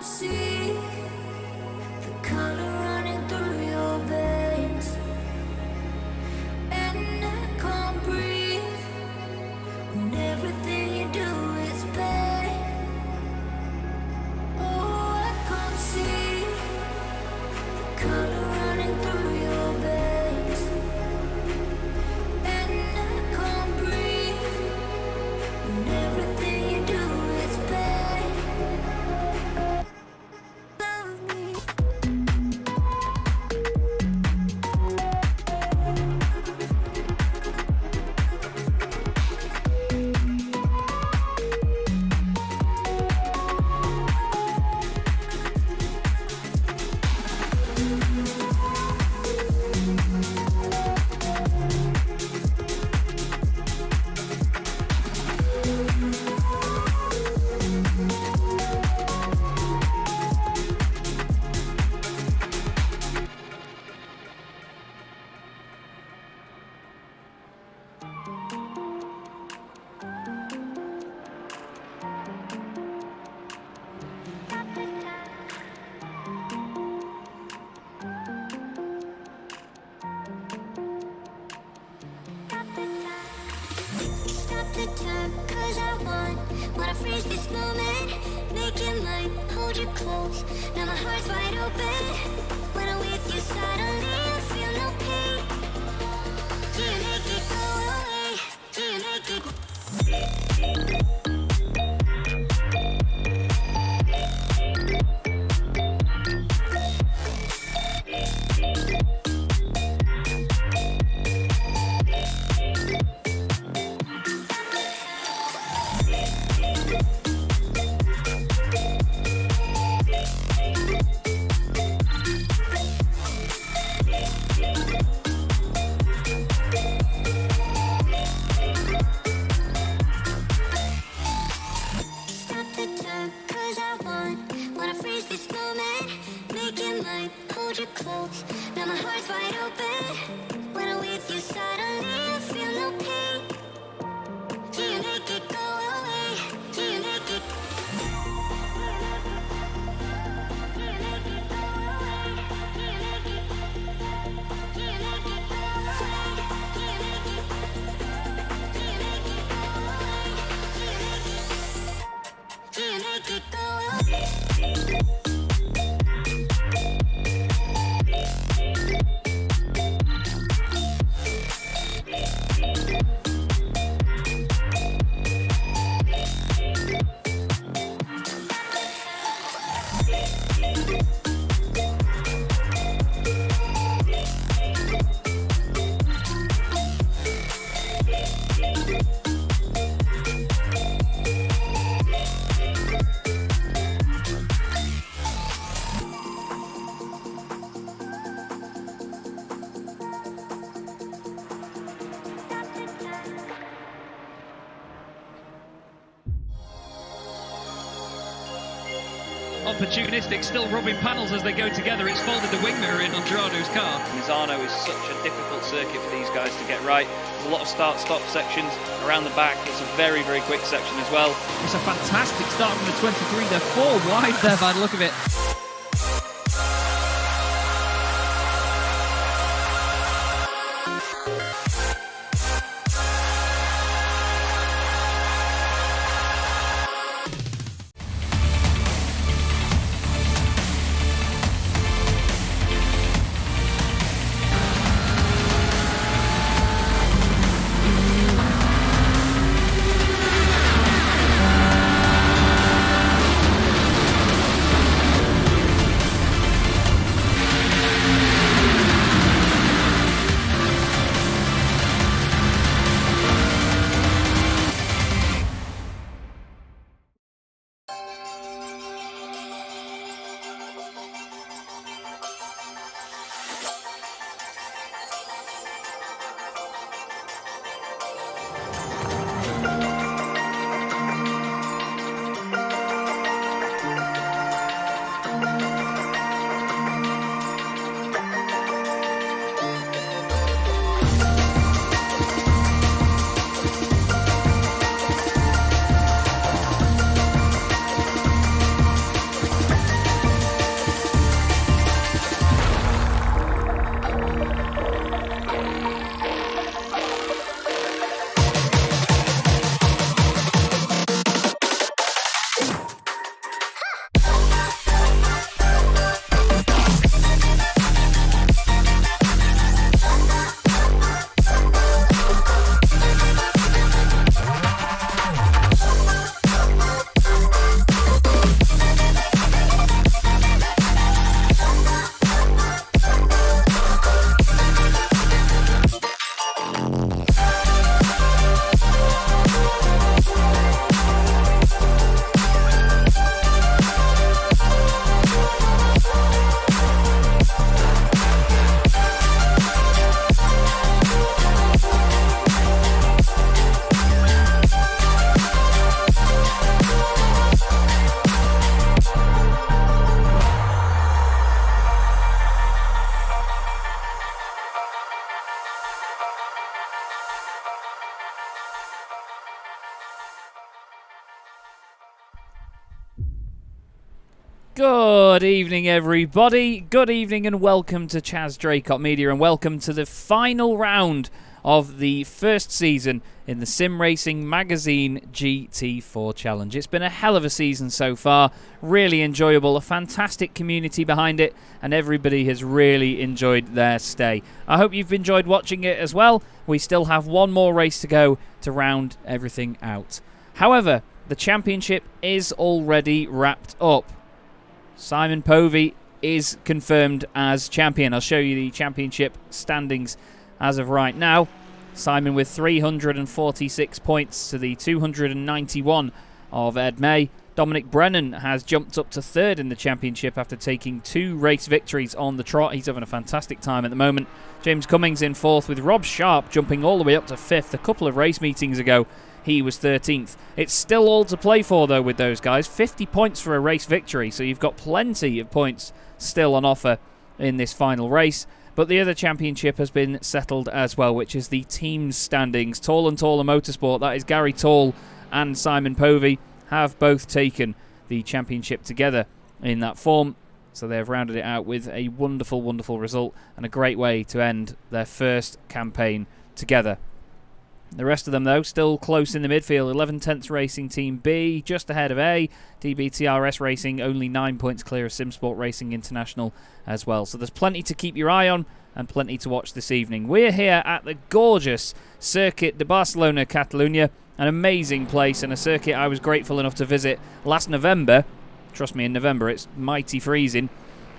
can't see the color running through your veins, and I can't breathe when everything you do is pain. Oh, I can't see the color running through your veins, and I can't breathe when everything you do is pain. Love me. Stop the time, 'cause I wanna freeze this moment, make it mine, hold you close. Now my heart's wide open. When I'm with you, suddenly I feel no pain. Do you make it go away? Do you make it? Stop the time, 'cause I wanna freeze this moment, make it mine, hold you close. Now my heart's wide open. When I'm with you, suddenly I feel no pain. Do you make it go away? Do you make it? Do you make it go away? Do you make it? Do you make it go away? Do you make it? Do you make it go away? Do you make it go away? Opportunistic, still rubbing panels as they go together. It's folded the wing mirror in on Gerardo's car. Misano is such a difficult circuit for these guys to get right. There's a lot of start-stop sections around the back. It's a very, very quick section as well. It's a fantastic start from the 23. They're 4 wide there by the look of it. Good evening, everybody. Good evening and welcome to Chaz Draycott Media, and welcome to the final round of the first season in the Sim Racing Magazine GT4 Challenge. It's been a hell of a season so far, really enjoyable, a fantastic community behind it, and everybody has really enjoyed their stay. I hope you've enjoyed watching it as well. We still have one more race to go to round everything out. However, the championship is already wrapped up. Simon Povey is confirmed as champion. I'll show you the championship standings as of right now. Simon with 346 points to the 291 of Ed May. Dominic Brennan has jumped up to third in the championship after taking 2 race victories on the trot. He's having a fantastic time at the moment. James Cummings in fourth, with Rob Sharp jumping all the way up to fifth. A couple of race meetings ago, he was 13th. It's still all to play for, though, with those guys. 50 points for a race victory, so you've got plenty of points still on offer in this final race. But the other championship has been settled as well, which is the team's standings. Tall and Taller Motorsport, that is Gary Tall and Simon Povey, have both taken the championship together in that form. So they've rounded it out with a wonderful, wonderful result and a great way to end their first campaign together. The rest of them, though, still close in the midfield. 11/10 Racing Team B, just ahead of A. DBTRS Racing, only 9 points clear of SimSport Racing International as well. So there's plenty to keep your eye on and plenty to watch this evening. We're here at the gorgeous Circuit Barcelona-Catalunya, an amazing place and a circuit I was grateful enough to visit last November. Trust me, in November it's mighty freezing.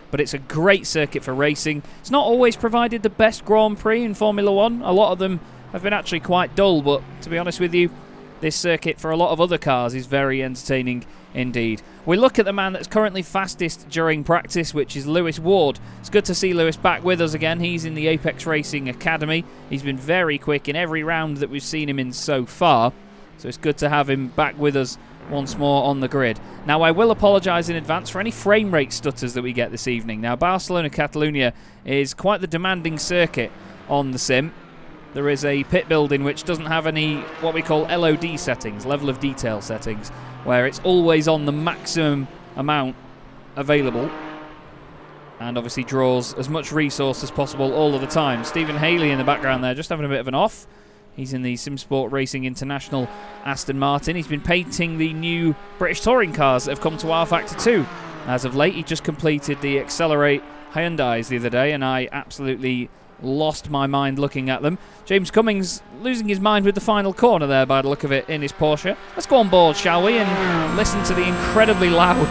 But it's a great circuit for racing. It's not always provided the best Grand Prix in Formula 1. A lot of them have been actually quite dull, but to be honest with you, this circuit for a lot of other cars is very entertaining indeed. We look at the man that's currently fastest during practice, which is Lewis Ward. It's good to see Lewis back with us again. He's in the Apex Racing Academy. He's been very quick in every round that we've seen him in so far, so it's good to have him back with us once more on the grid. Now, I will apologise in advance for any frame rate stutters that we get this evening. Now, Barcelona-Catalunya is quite the demanding circuit on the sim. There is a pit building which doesn't have any what we call LOD settings, level of detail settings, where it's always on the maximum amount available and obviously draws as much resource as possible all of the time. Stephen Haley in the background there, just having a bit of an off. He's in the SimSport Racing International Aston Martin. He's been painting the new British touring cars that have come to R Factor 2. As of late, he just completed the Accelerate Hyundais the other day, and I absolutely lost my mind looking at them. James Cummings losing his mind with the final corner there by the look of it in his Porsche. Let's go on board, shall we, and listen to the incredibly loud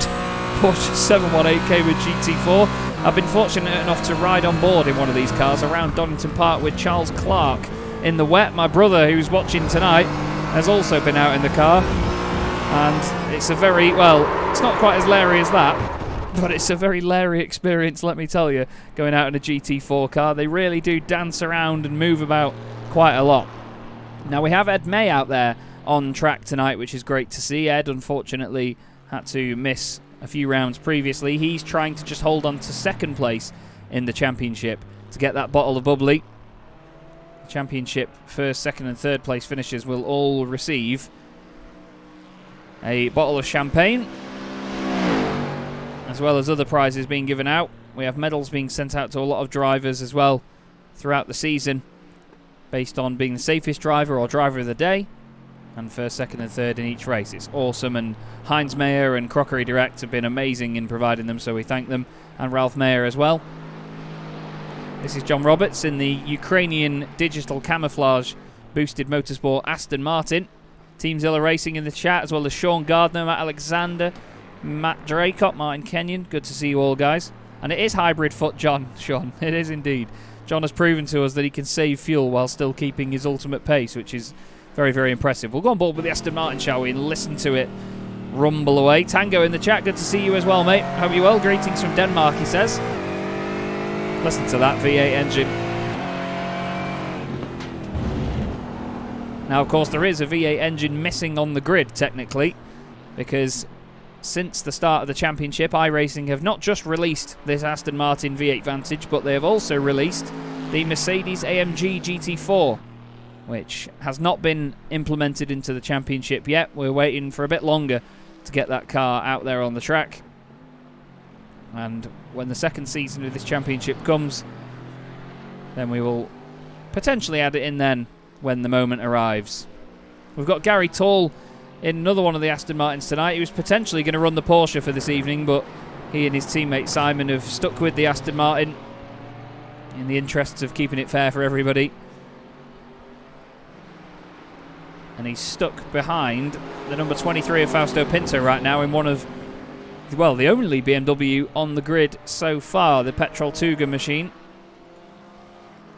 Porsche 718K with GT4. I've been fortunate enough to ride on board in one of these cars around Donington Park with Charles Clark in the wet. My brother, who's watching tonight, has also been out in the car, and it's a very, well, it's not quite as leery as that, but it's a very leery experience, let me tell you, going out in a GT4 car. They really do dance around and move about quite a lot. Now, we have Ed May out there on track tonight, which is great to see. Ed, unfortunately, had to miss a few rounds previously. He's trying to just hold on to second place in the championship to get that bottle of bubbly. The championship first, second and third place finishers will all receive a bottle of champagne, as well as other prizes being given out. We have medals being sent out to a lot of drivers as well throughout the season, based on being the safest driver or driver of the day, and first, second and third in each race. It's awesome, and Heinz Mayer and Crockery Direct have been amazing in providing them, so we thank them, and Ralph Mayer as well. This is John Roberts in the Ukrainian digital camouflage boosted motorsport Aston Martin. Team Zilla Racing in the chat, as well as Sean Gardner, Matt Alexander, Matt Draycott, Martin Kenyon. Good to see you all, guys. And it is hybrid foot, John. Sean, it is indeed. John has proven to us that he can save fuel while still keeping his ultimate pace, which is very, very impressive. We'll go on board with the Aston Martin, shall we, and listen to it rumble away. Tango in the chat, good to see you as well, mate. Hope you're well. Greetings from Denmark, he says. Listen to that V8 engine. Now, of course, there is a V8 engine missing on the grid, technically, because since the start of the championship, iRacing have not just released this Aston Martin V8 Vantage, but they have also released the Mercedes AMG GT4, which has not been implemented into the championship yet. We're waiting for a bit longer to get that car out there on the track. And when the second season of this championship comes, then we will potentially add it in then when the moment arrives. We've got Gary Tall in another one of the Aston Martins tonight. He was potentially going to run the Porsche for this evening, but he and his teammate Simon have stuck with the Aston Martin in the interests of keeping it fair for everybody. And he's stuck behind the number 23 of Fausto Pinto right now in one of, well, the only BMW on the grid so far, the Petrol Tuga machine.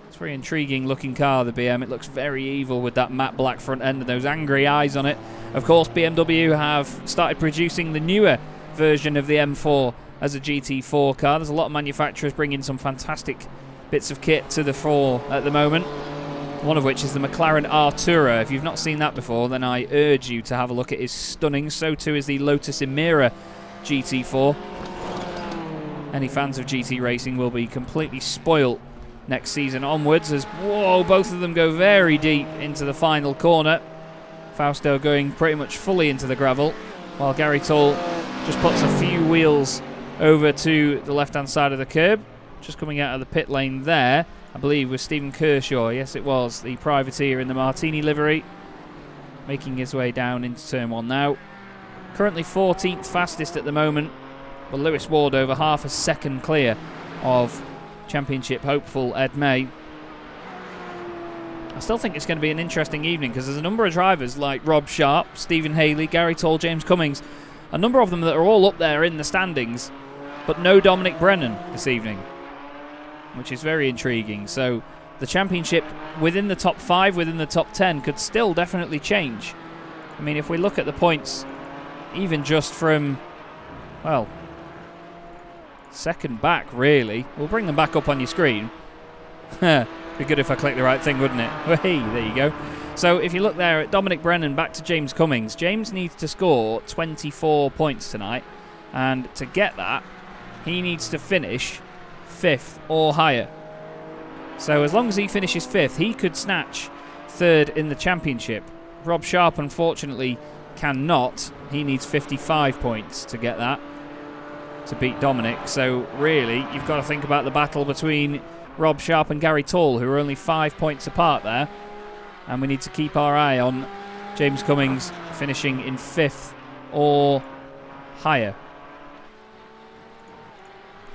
It's a very intriguing looking car, the BM. It looks very evil with that matte black front end and those angry eyes on it. Of course, BMW have started producing the newer version of the M4 as a GT4 car. There's a lot of manufacturers bringing some fantastic bits of kit to the fore at the moment. One of which is the McLaren Artura. If you've not seen that before, then I urge you to have a look. It is stunning. So too is the Lotus Emira GT4. Any fans of GT racing will be completely spoilt next season onwards, as whoa, both of them go very deep into the final corner. Fausto going pretty much fully into the gravel, while Gary Tall just puts a few wheels over to the left-hand side of the curb. Just coming out of the pit lane there, I believe, was Stephen Kershaw. Yes, it was, the privateer in the Martini livery, making his way down into turn 1 now. Currently 14th fastest at the moment, but Lewis Ward over half a second clear of championship hopeful Ed May. I still think it's going to be an interesting evening because there's a number of drivers like Rob Sharp, Stephen Haley, Gary Tall, James Cummings, a number of them that are all up there in the standings, but no Dominic Brennan this evening, which is very intriguing. So the championship within the top 5, within the top 10 could still definitely change. I mean, if we look at the points, even just from, well, second back, really. We'll bring them back up on your screen. Be good if I click the right thing, wouldn't it? Hey, there you go. So if you look there at Dominic Brennan back to James Cummings, James needs to score 24 points tonight, and to get that, he needs to finish 5th or higher. So as long as he finishes 5th, he could snatch 3rd in the championship. Rob Sharp, unfortunately, cannot. He needs 55 points to get that, to beat Dominic. So really, you've got to think about the battle between Rob Sharp and Gary Tall, who are only 5 points apart there. And we need to keep our eye on James Cummings finishing in 5th or higher.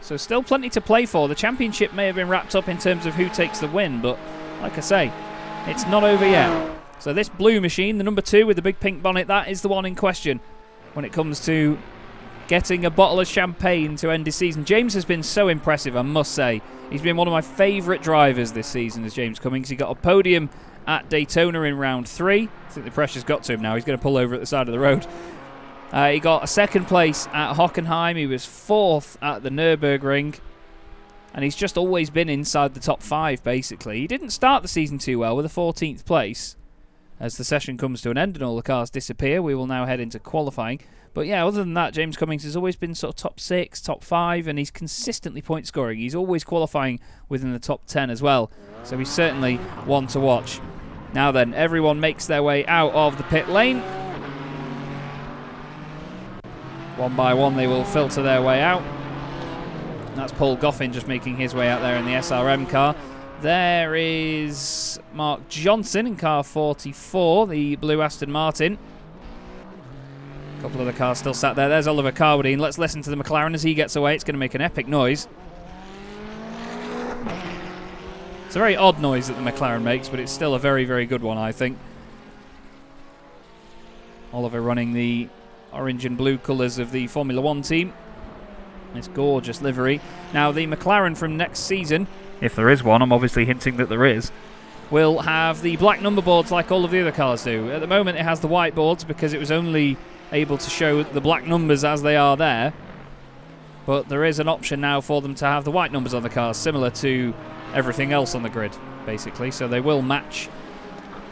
So still plenty to play for. The championship may have been wrapped up in terms of who takes the win, but like I say, it's not over yet. So this blue machine, the number 2 with the big pink bonnet, that is the one in question when it comes to getting a bottle of champagne to end his season. James has been so impressive, I must say. He's been one of my favourite drivers this season, as James Cummings. He got a podium at Daytona in round 3. I think the pressure's got to him now. He's going to pull over at the side of the road. He got a 2nd place at Hockenheim. He was 4th at the Nürburgring. And he's just always been inside the top 5, basically. He didn't start the season too well with a 14th place. As the session comes to an end and all the cars disappear, we will now head into qualifying. But yeah, other than that, James Cummings has always been sort of top 6, top 5, and he's consistently point scoring. He's always qualifying within the top 10 as well. So he's certainly one to watch. Now then, everyone makes their way out of the pit lane. One by one they will filter their way out. That's Paul Goffin just making his way out there in the SRM car. There is Mark Johnson in car 44, the blue Aston Martin. A couple of the cars still sat there. There's Oliver Carwadine. Let's listen to the McLaren as he gets away. It's going to make an epic noise. It's a very odd noise that the McLaren makes, but it's still a very, very good one, I think. Oliver running the orange and blue colours of the Formula 1 team. This gorgeous livery. Now, the McLaren from next season, if there is one, I'm obviously hinting that there is, will have the black number boards like all of the other cars do. At the moment, it has the white boards because it was only able to show the black numbers as they are there. But there is an option now for them to have the white numbers on the cars, similar to everything else on the grid, basically. So they will match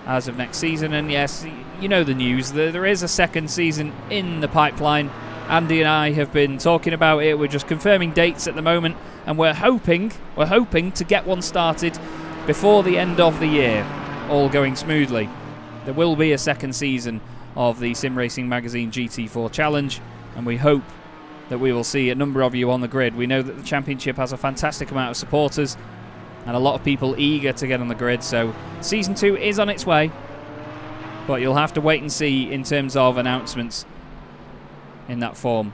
as of next season. And yes, you know the news. There is a second season in the pipeline. Andy and I have been talking about it. We're just confirming dates at the moment, and we're hoping to get one started before the end of the year, all going smoothly. There will be a second season of the Sim Racing Magazine GT4 Challenge, and we hope that we will see a number of you on the grid. We know that the championship has a fantastic amount of supporters and a lot of people eager to get on the grid, so Season 2 is on its way, but you'll have to wait and see in terms of announcements in that form.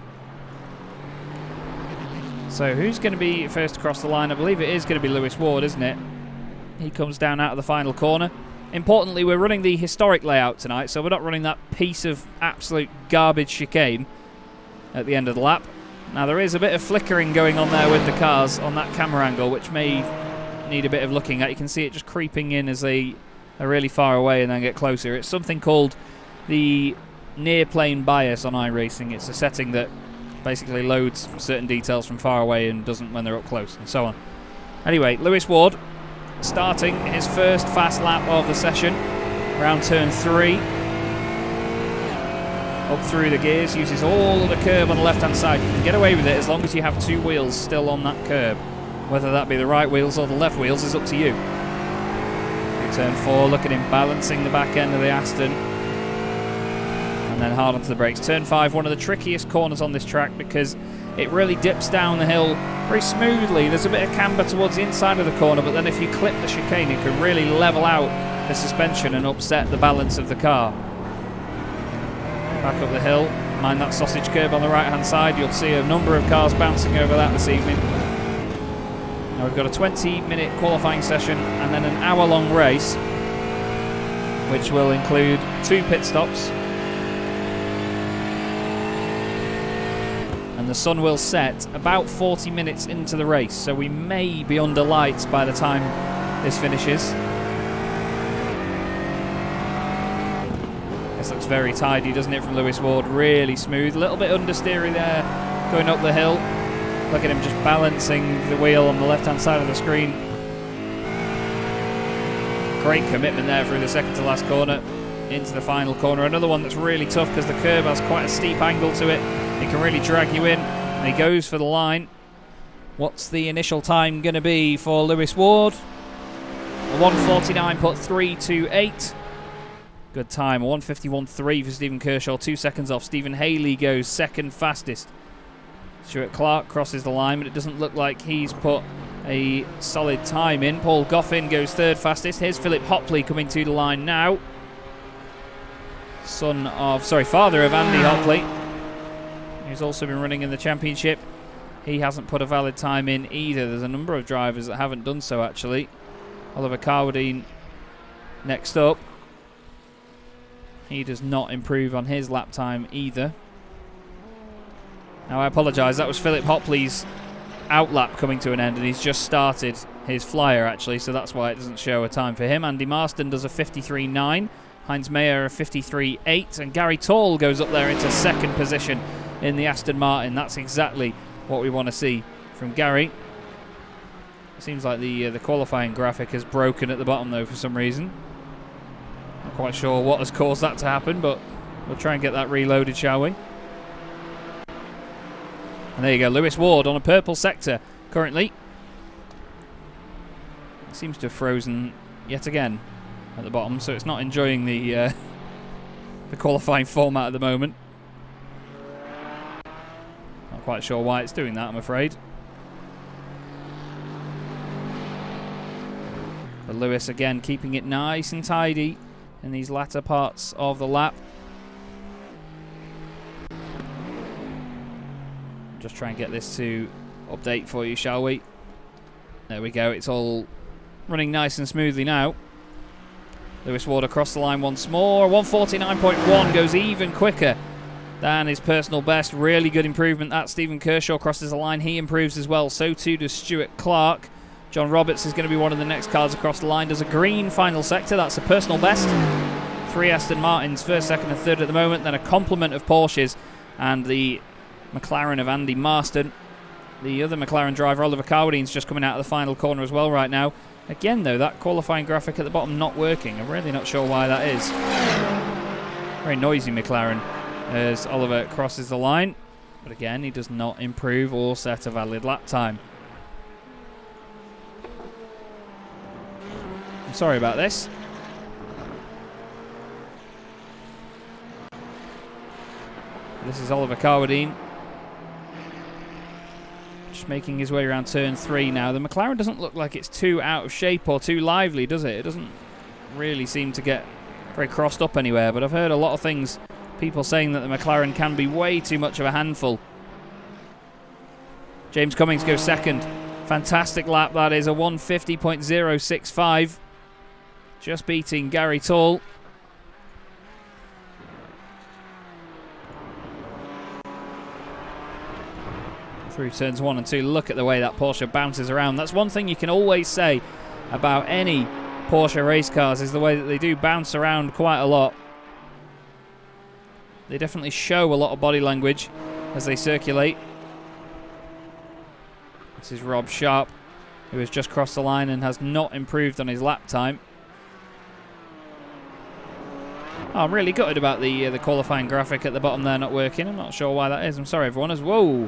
So who's going to be first across the line? I believe it is going to be Lewis Ward, isn't it? He comes down out of the final corner. Importantly, we're running the historic layout tonight, so we're not running that piece of absolute garbage chicane at the end of the lap. Now there is a bit of flickering going on there with the cars on that camera angle, which may need a bit of looking at. You can see it just creeping in as they are really far away and then get closer. It's something called the near plane bias on iRacing. It's a setting that basically loads certain details from far away and doesn't when they're up close, and so on. Anyway, Lewis Ward starting his first fast lap of the session, around turn 3. Up through the gears, uses all of the curb on the left hand side. You can get away with it as long as you have 2 wheels still on that curb. Whether that be the right wheels or the left wheels is up to you. Turn 4, look at him balancing the back end of the Aston. And then hard onto the brakes. Turn 5, one of the trickiest corners on this track because it really dips down the hill very smoothly. There's a bit of camber towards the inside of the corner, but then if you clip the chicane, it can really level out the suspension and upset the balance of the car. Back up the hill, mind that sausage curb on the right hand side. You'll see a number of cars bouncing over that this evening. Now we've got a 20-minute qualifying session and then an hour-long race, which will include 2 pit stops. And the sun will set about 40 minutes into the race, so we may be under lights by the time this finishes. This looks very tidy, doesn't it, from Lewis Ward? Really smooth. A little bit understeery there, going up the hill. Look at him just balancing the wheel on the left-hand side of the screen. Great commitment there through the second to last corner into the final corner. Another one that's really tough because the curb has quite a steep angle to it. It can really drag you in, and he goes for the line. What's the initial time going to be for Lewis Ward? A 1:49.328. Good time. A 1:51.3 for Stephen Kershaw. 2 seconds off. Stephen Haley goes second fastest. Stuart Clark crosses the line, but it doesn't look like he's put a solid time in. Paul Goffin goes third fastest. Here's Philip Hopley coming to the line now. Father of Andy Hopley, who's also been running in the championship. He hasn't put a valid time in either. There's a number of drivers that haven't done so, actually. Oliver Carwadine next up. He does not improve on his lap time either. Now I apologise, that was Philip Hopley's outlap coming to an end, and he's just started his flyer actually, so that's why it doesn't show a time for him. Andy Marston does a 53.9, Heinz Mayer a 53.8, and Gary Tall goes up there into second position in the Aston Martin. That's exactly what we want to see from Gary. It seems like the qualifying graphic has broken at the bottom though for some reason. Not quite sure what has caused that to happen, but we'll try and get that reloaded, shall we? And there you go, Lewis Ward on a purple sector currently. It seems to have frozen yet again at the bottom, so it's not enjoying the qualifying format at the moment. Not quite sure why it's doing that, I'm afraid. But Lewis again keeping it nice and tidy in these latter parts of the lap. Just try and get this to update for you, shall we? There we go, it's all running nice and smoothly now. Lewis Ward across the line once more. 1:49.1 goes even quicker than his personal best. Really good improvement. That Stephen Kershaw crosses the line. He improves as well. So too does Stuart Clark. John Roberts is going to be one of the next cars across the line. Does a green final sector. That's a personal best. 3 Aston Martins, first, second and third at the moment. Then a complement of Porsches and the McLaren of Andy Marston. The other McLaren driver, Oliver Carwadine's just coming out of the final corner as well right now. Again, though, that qualifying graphic at the bottom not working. I'm really not sure why that is. Very noisy McLaren as Oliver crosses the line. But again, he does not improve or set a valid lap time. I'm sorry about this. This is Oliver Carwadine Just making his way around turn 3 now. The McLaren doesn't look like it's too out of shape or too lively, does it? It doesn't really seem to get very crossed up anywhere, but I've heard a lot of things, people saying that the McLaren can be way too much of a handful. James Cummings goes second. Fantastic lap that is, a 150.065. Just beating Gary Tall. Through turns 1 and 2, look at the way that Porsche bounces around. That's one thing you can always say about any Porsche race cars, is the way that they do bounce around quite a lot. They definitely show a lot of body language as they circulate. This is Rob Sharp, who has just crossed the line and has not improved on his lap time. Oh, I'm really gutted about the qualifying graphic at the bottom there not working. I'm not sure why that is. I'm sorry, everyone. Whoa,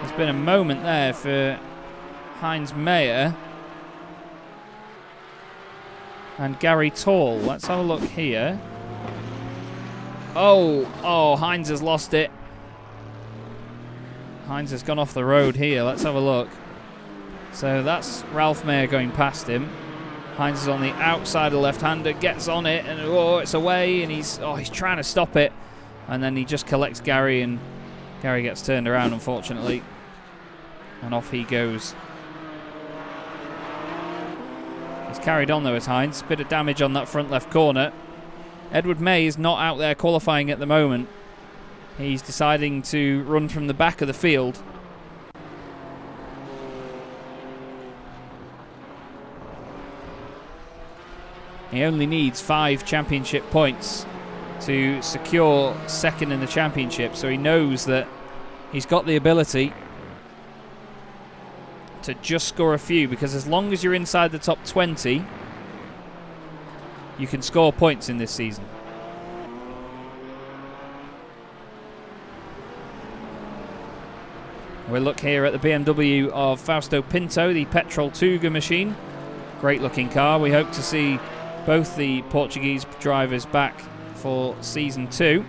there's been a moment there for Heinz Mayer and Gary Tall. Let's have a look here. Oh, Heinz has lost it. Heinz has gone off the road here. Let's have a look. So that's Ralph Mayer going past him. Heinz is on the outside of the left-hander, gets on it, and it's away, and he's trying to stop it. And then he just collects Gary, and Gary gets turned around, unfortunately. And off he goes. He's carried on, though, as Heinz. Bit of damage on that front left corner. Edward May is not out there qualifying at the moment. He's deciding to run from the back of the field. He only needs 5 championship points to secure second in the championship, so he knows that he's got the ability to just score a few, because as long as you're inside the top 20, you can score points in this season. We'll look here at the BMW of Fausto Pinto, the Petrol Tuga machine. Great looking car. We hope to see both the Portuguese drivers back for season 2.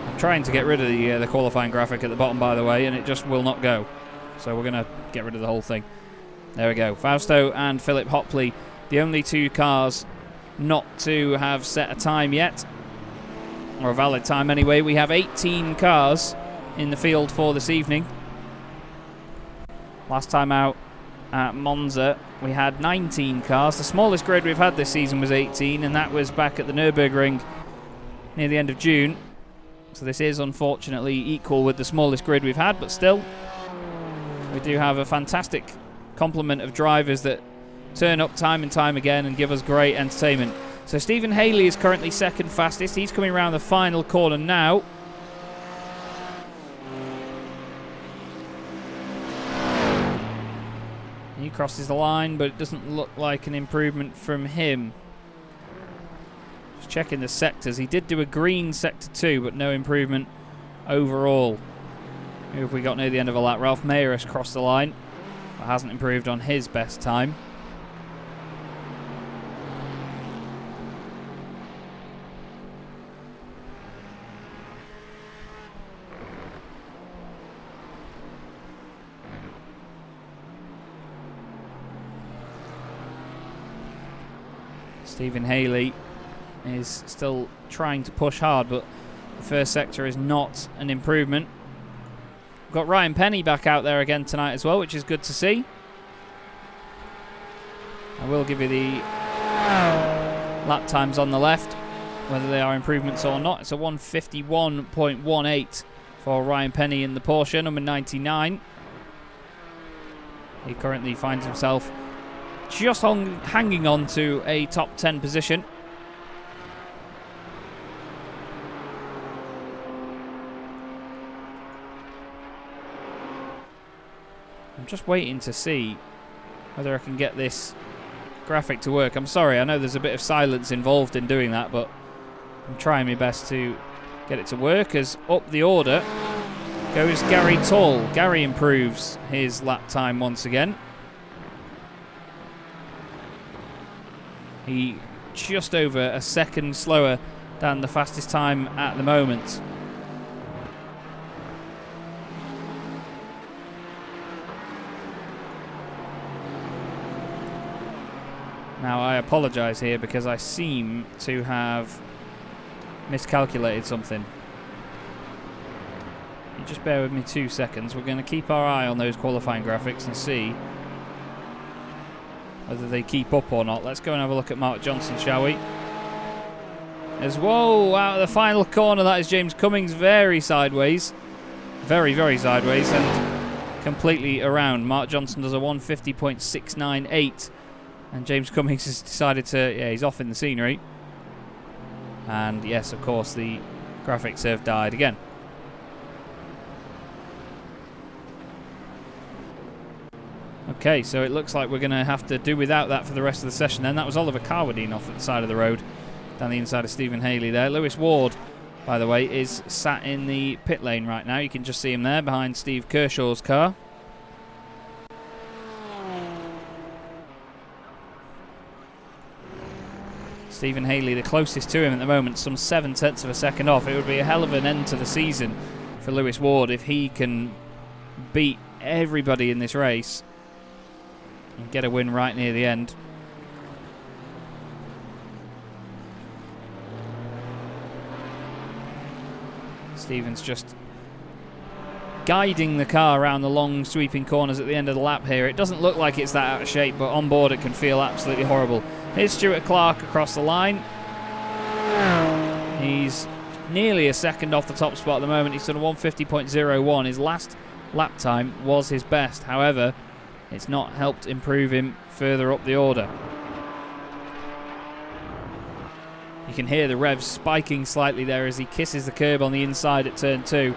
I'm trying to get rid of the qualifying graphic at the bottom, by the way, and it just will not go. So we're going to get rid of the whole thing. There we go. Fausto and Philip Hopley, the only 2 cars not to have set a time yet, or a valid time anyway. We have 18 cars in the field for this evening. Last time out at Monza, we had 19 cars. The smallest grid we've had this season was 18, and that was back at the Nürburgring near the end of June. So this is unfortunately equal with the smallest grid we've had, but still, we do have a fantastic complement of drivers that turn up time and time again and give us great entertainment. So Stephen Haley is currently second fastest. He's coming around the final corner now. He crosses the line, but it doesn't look like an improvement from him. Just checking the sectors. He did do a green sector 2, but no improvement overall. Who have we got near the end of a lap? Ralph Mayer has crossed the line, but hasn't improved on his best time. Stephen Haley is still trying to push hard, but the first sector is not an improvement. We've got Ryan Penny back out there again tonight as well, which is good to see. I will give you the lap times on the left, whether they are improvements or not. It's a 151.18 for Ryan Penny in the Porsche, number 99. He currently finds himself just hanging on to a top 10 position. I'm just waiting to see whether I can get this graphic to work. I'm sorry, I know there's a bit of silence involved in doing that, but I'm trying my best to get it to work. As up the order, goes Gary Tall. Gary improves his lap time once again. He just over a second slower than the fastest time at the moment. Now I apologise here because I seem to have miscalculated something. You just bear with me 2 seconds. We're going to keep our eye on those qualifying graphics and see whether they keep up or not. Let's go and have a look at Mark Johnson, shall we? As whoa, out of the final corner, that is James Cummings, very sideways. Very, very sideways and completely around. Mark Johnson does a 150.698 and James Cummings has decided to, yeah, he's off in the scenery. And yes, of course, the graphics have died again. Okay, so it looks like we're going to have to do without that for the rest of the session then. That was Oliver Carwadine off at the side of the road, down the inside of Stephen Haley there. Lewis Ward, by the way, is sat in the pit lane right now. You can just see him there behind Steve Kershaw's car. Stephen Haley, the closest to him at the moment, some 7/10 of a second off. It would be a hell of an end to the season for Lewis Ward if he can beat everybody in this race and get a win right near the end. Stephen's just guiding the car around the long sweeping corners at the end of the lap here. It doesn't look like it's that out of shape, but on board it can feel absolutely horrible. Here's Stuart Clark across the line. He's nearly a second off the top spot at the moment. He's done a 150.01. His last lap time was his best. However, it's not helped improve him further up the order. You can hear the revs spiking slightly there as he kisses the curb on the inside at turn 2.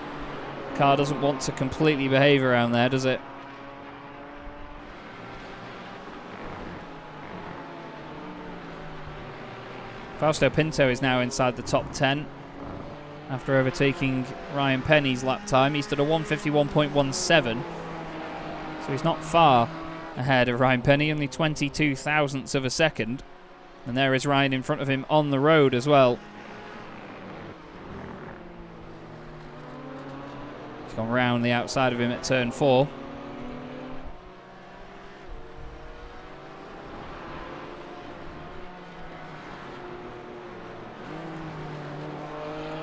The car doesn't want to completely behave around there, does it? Fausto Pinto is now inside the top 10 after overtaking Ryan Penny's lap time. He's done a 151.17, so he's not far ahead of Ryan Penny, only 22 thousandths of a second. And there is Ryan in front of him on the road as well. He's gone round the outside of him at turn 4.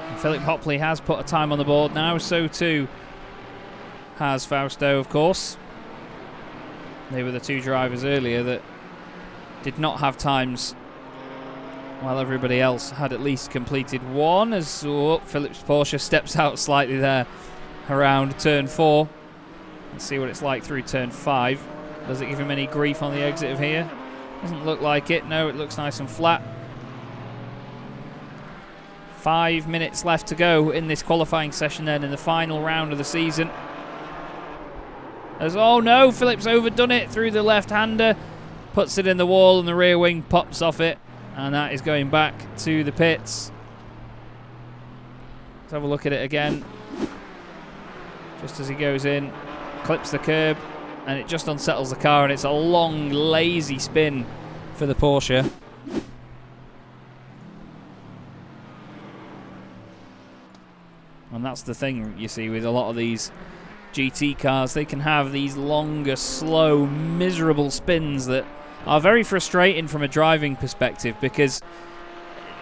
And Philip Hopley has put a time on the board now, so too has Fausto, of course. They were the two drivers earlier that did not have times, while everybody else had at least completed one, as Philip's Porsche steps out slightly there around turn 4. Let's see what it's like through turn 5. Does it give him any grief on the exit of here? Doesn't look like it. No, it looks nice and flat. 5 minutes left to go in this qualifying session then, in the final round of the season. As, oh no, Philip's overdone it through the left-hander. Puts it in the wall and the rear wing pops off it. And that is going back to the pits. Let's have a look at it again. Just as he goes in, clips the curb, and it just unsettles the car, and it's a long, lazy spin for the Porsche. And that's the thing, you see, with a lot of these GT cars. They can have these longer, slow, miserable spins that are very frustrating from a driving perspective, because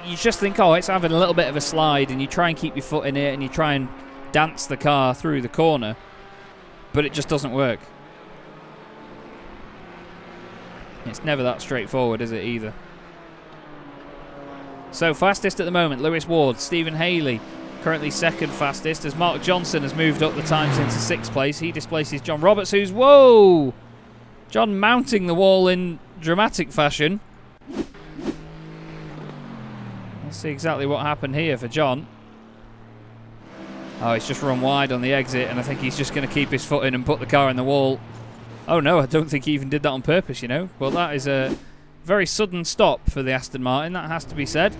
you just think, oh, it's having a little bit of a slide, and you try and keep your foot in it and you try and dance the car through the corner, but it just doesn't work. It's never that straightforward, is it, either? So fastest at the moment, Lewis Ward. Stephen Haley currently second fastest, as Mark Johnson has moved up the times into 6th place. He displaces John Roberts, who's, whoa, John mounting the wall in dramatic fashion. Let's see exactly what happened here for John. Oh, he's just run wide on the exit, and I think he's just going to keep his foot in and put the car in the wall. Oh no, I don't think he even did that on purpose, you know. Well, that is a very sudden stop for the Aston Martin, that has to be said.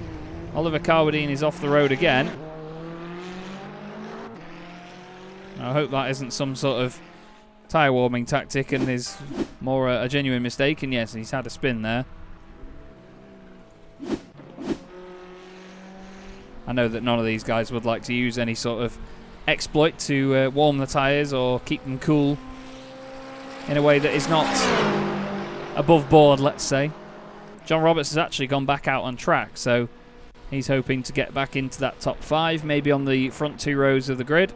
Oliver Carwadine is off the road again. I hope that isn't some sort of tyre warming tactic and is more a genuine mistake. And yes, he's had a spin there. I know that none of these guys would like to use any sort of exploit to warm the tyres or keep them cool in a way that is not above board, let's say. John Roberts has actually gone back out on track, so he's hoping to get back into that top 5, maybe on the front 2 rows of the grid.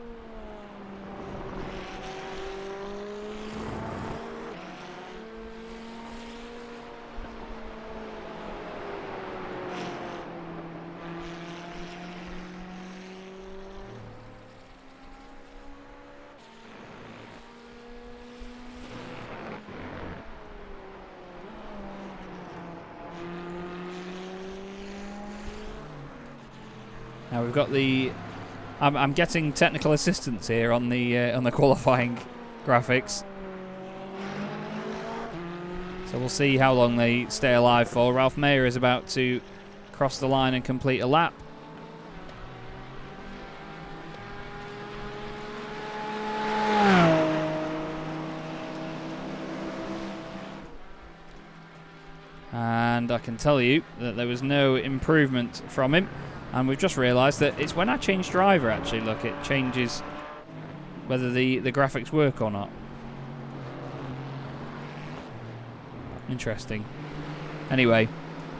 Now we've got the. I'm getting technical assistance here on the qualifying graphics, so we'll see how long they stay alive for. Ralph Mayer is about to cross the line and complete a lap. And I can tell you that there was no improvement from him. And we've just realised that it's when I change driver, actually, look, it changes whether the graphics work or not. Interesting. Anyway,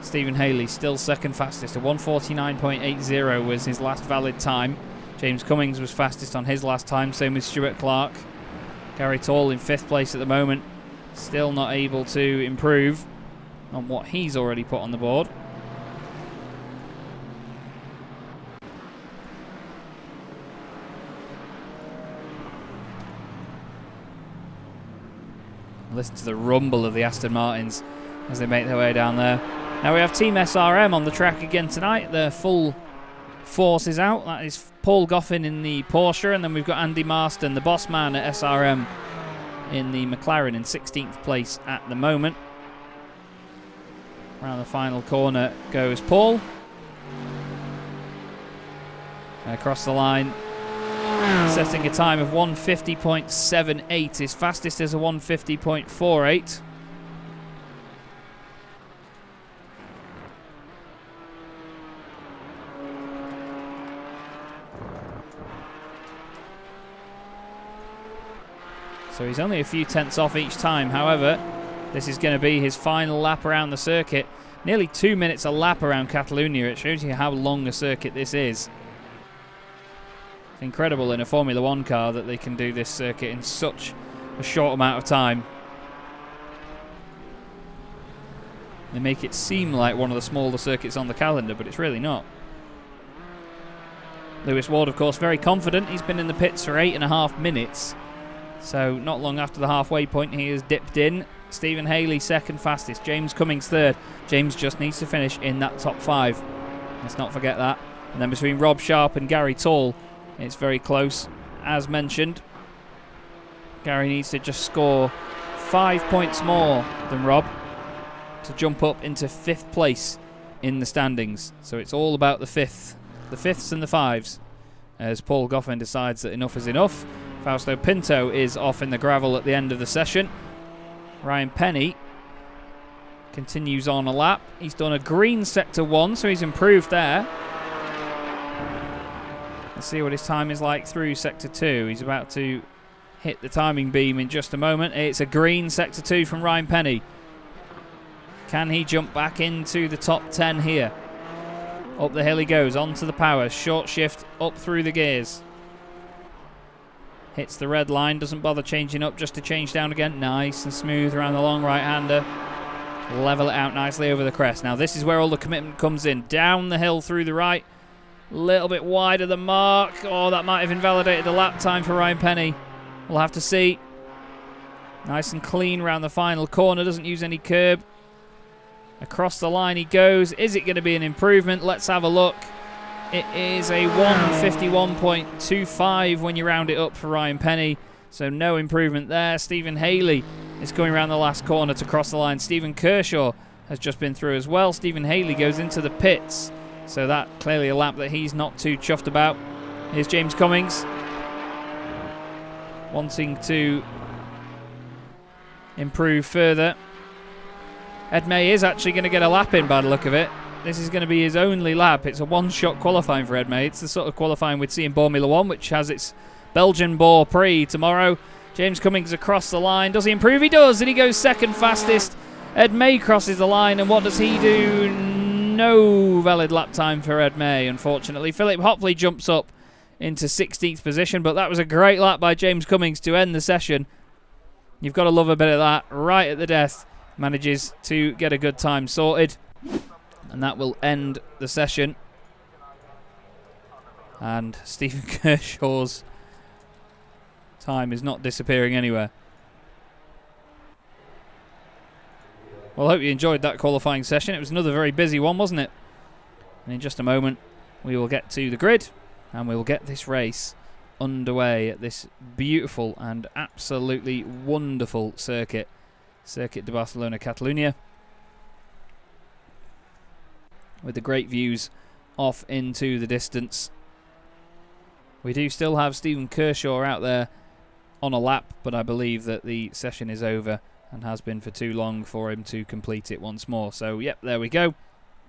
Stephen Haley still second fastest. A 1:49.80 was his last valid time. James Cummings was fastest on his last time, same with Stuart Clark. Gary Tall in 5th place at the moment. Still not able to improve on what he's already put on the board. Listen to the rumble of the Aston Martins as they make their way down there. Now we have Team SRM on the track again tonight. Their full force is out. That is Paul Goffin in the Porsche, and then we've got Andy Marston, the boss man at SRM, in the McLaren in 16th place at the moment. Around the final corner goes Paul. Across the line, setting a time of 1:50.78. His fastest is a 1:50.48. So he's only a few tenths off each time. However, this is going to be his final lap around the circuit. Nearly 2 minutes a lap around Catalunya. It shows you how long a circuit this is. It's incredible in a Formula 1 car that they can do this circuit in such a short amount of time. They make it seem like one of the smaller circuits on the calendar, but it's really not. Lewis Ward, of course, very confident. He's been in the pits for 8.5 minutes. So not long after the halfway point, he has dipped in. Stephen Haley second fastest. James Cummings third. James just needs to finish in that top 5. Let's not forget that. And then between Rob Sharp and Gary Tall, it's very close. As mentioned, Gary needs to just score 5 points more than Rob to jump up into 5th place in the standings. So it's all about the 5ths and the 5s, as Paul Goffin decides that enough is enough. Fausto Pinto is off in the gravel at the end of the session. Ryan Penny continues on a lap. He's done a green sector 1, so he's improved there. Let's see what his time is like through sector 2. He's about to hit the timing beam in just a moment. It's a green sector 2 from Ryan Penny. Can he jump back into the top 10 here? Up the hill he goes, onto the power, short shift up through the gears. Hits the red line, doesn't bother changing up just to change down again. Nice and smooth around the long right-hander. Level it out nicely over the crest. Now this is where all the commitment comes in. Down the hill through the right. A little bit wide of the mark. Oh, that might have invalidated the lap time for Ryan Penny. We'll have to see. Nice and clean around the final corner. Doesn't use any curb. Across the line he goes. Is it going to be an improvement? Let's have a look. It is a 1:51.25 when you round it up for Ryan Penny. So no improvement there. Stephen Haley is going around the last corner to cross the line. Stephen Kershaw has just been through as well. Stephen Haley goes into the pits. So that clearly a lap that he's not too chuffed about. Here's James Cummings. wanting to improve further. Ed May is actually going to get a lap in by the look of it. This is going to be his only lap. It's a one-shot qualifying for Ed May. It's the sort of qualifying we'd see in Formula 1, which has its Belgian Grand Prix tomorrow. James Cummings across the line. Does he improve? He does, and he goes second fastest. Ed May crosses the line, and what does he do? No valid lap time for Ed May, unfortunately. Philip Hopley jumps up into 16th position, but that was a great lap by James Cummings to end the session. You've got to love a bit of that. Right at the death, manages to get a good time sorted, and that will end the session. And Stephen Kershaw's time is not disappearing anywhere. Well, I hope you enjoyed that qualifying session. It was another very busy one, wasn't it? And in just a moment, we will get to the grid, and we will get this race underway at this beautiful and absolutely wonderful circuit, Circuit Barcelona-Catalunya, with the great views off into the distance. We do still have Stephen Kershaw out there on a lap, but I believe that the session is over and has been for too long for him to complete it once more. So, yep, there we go.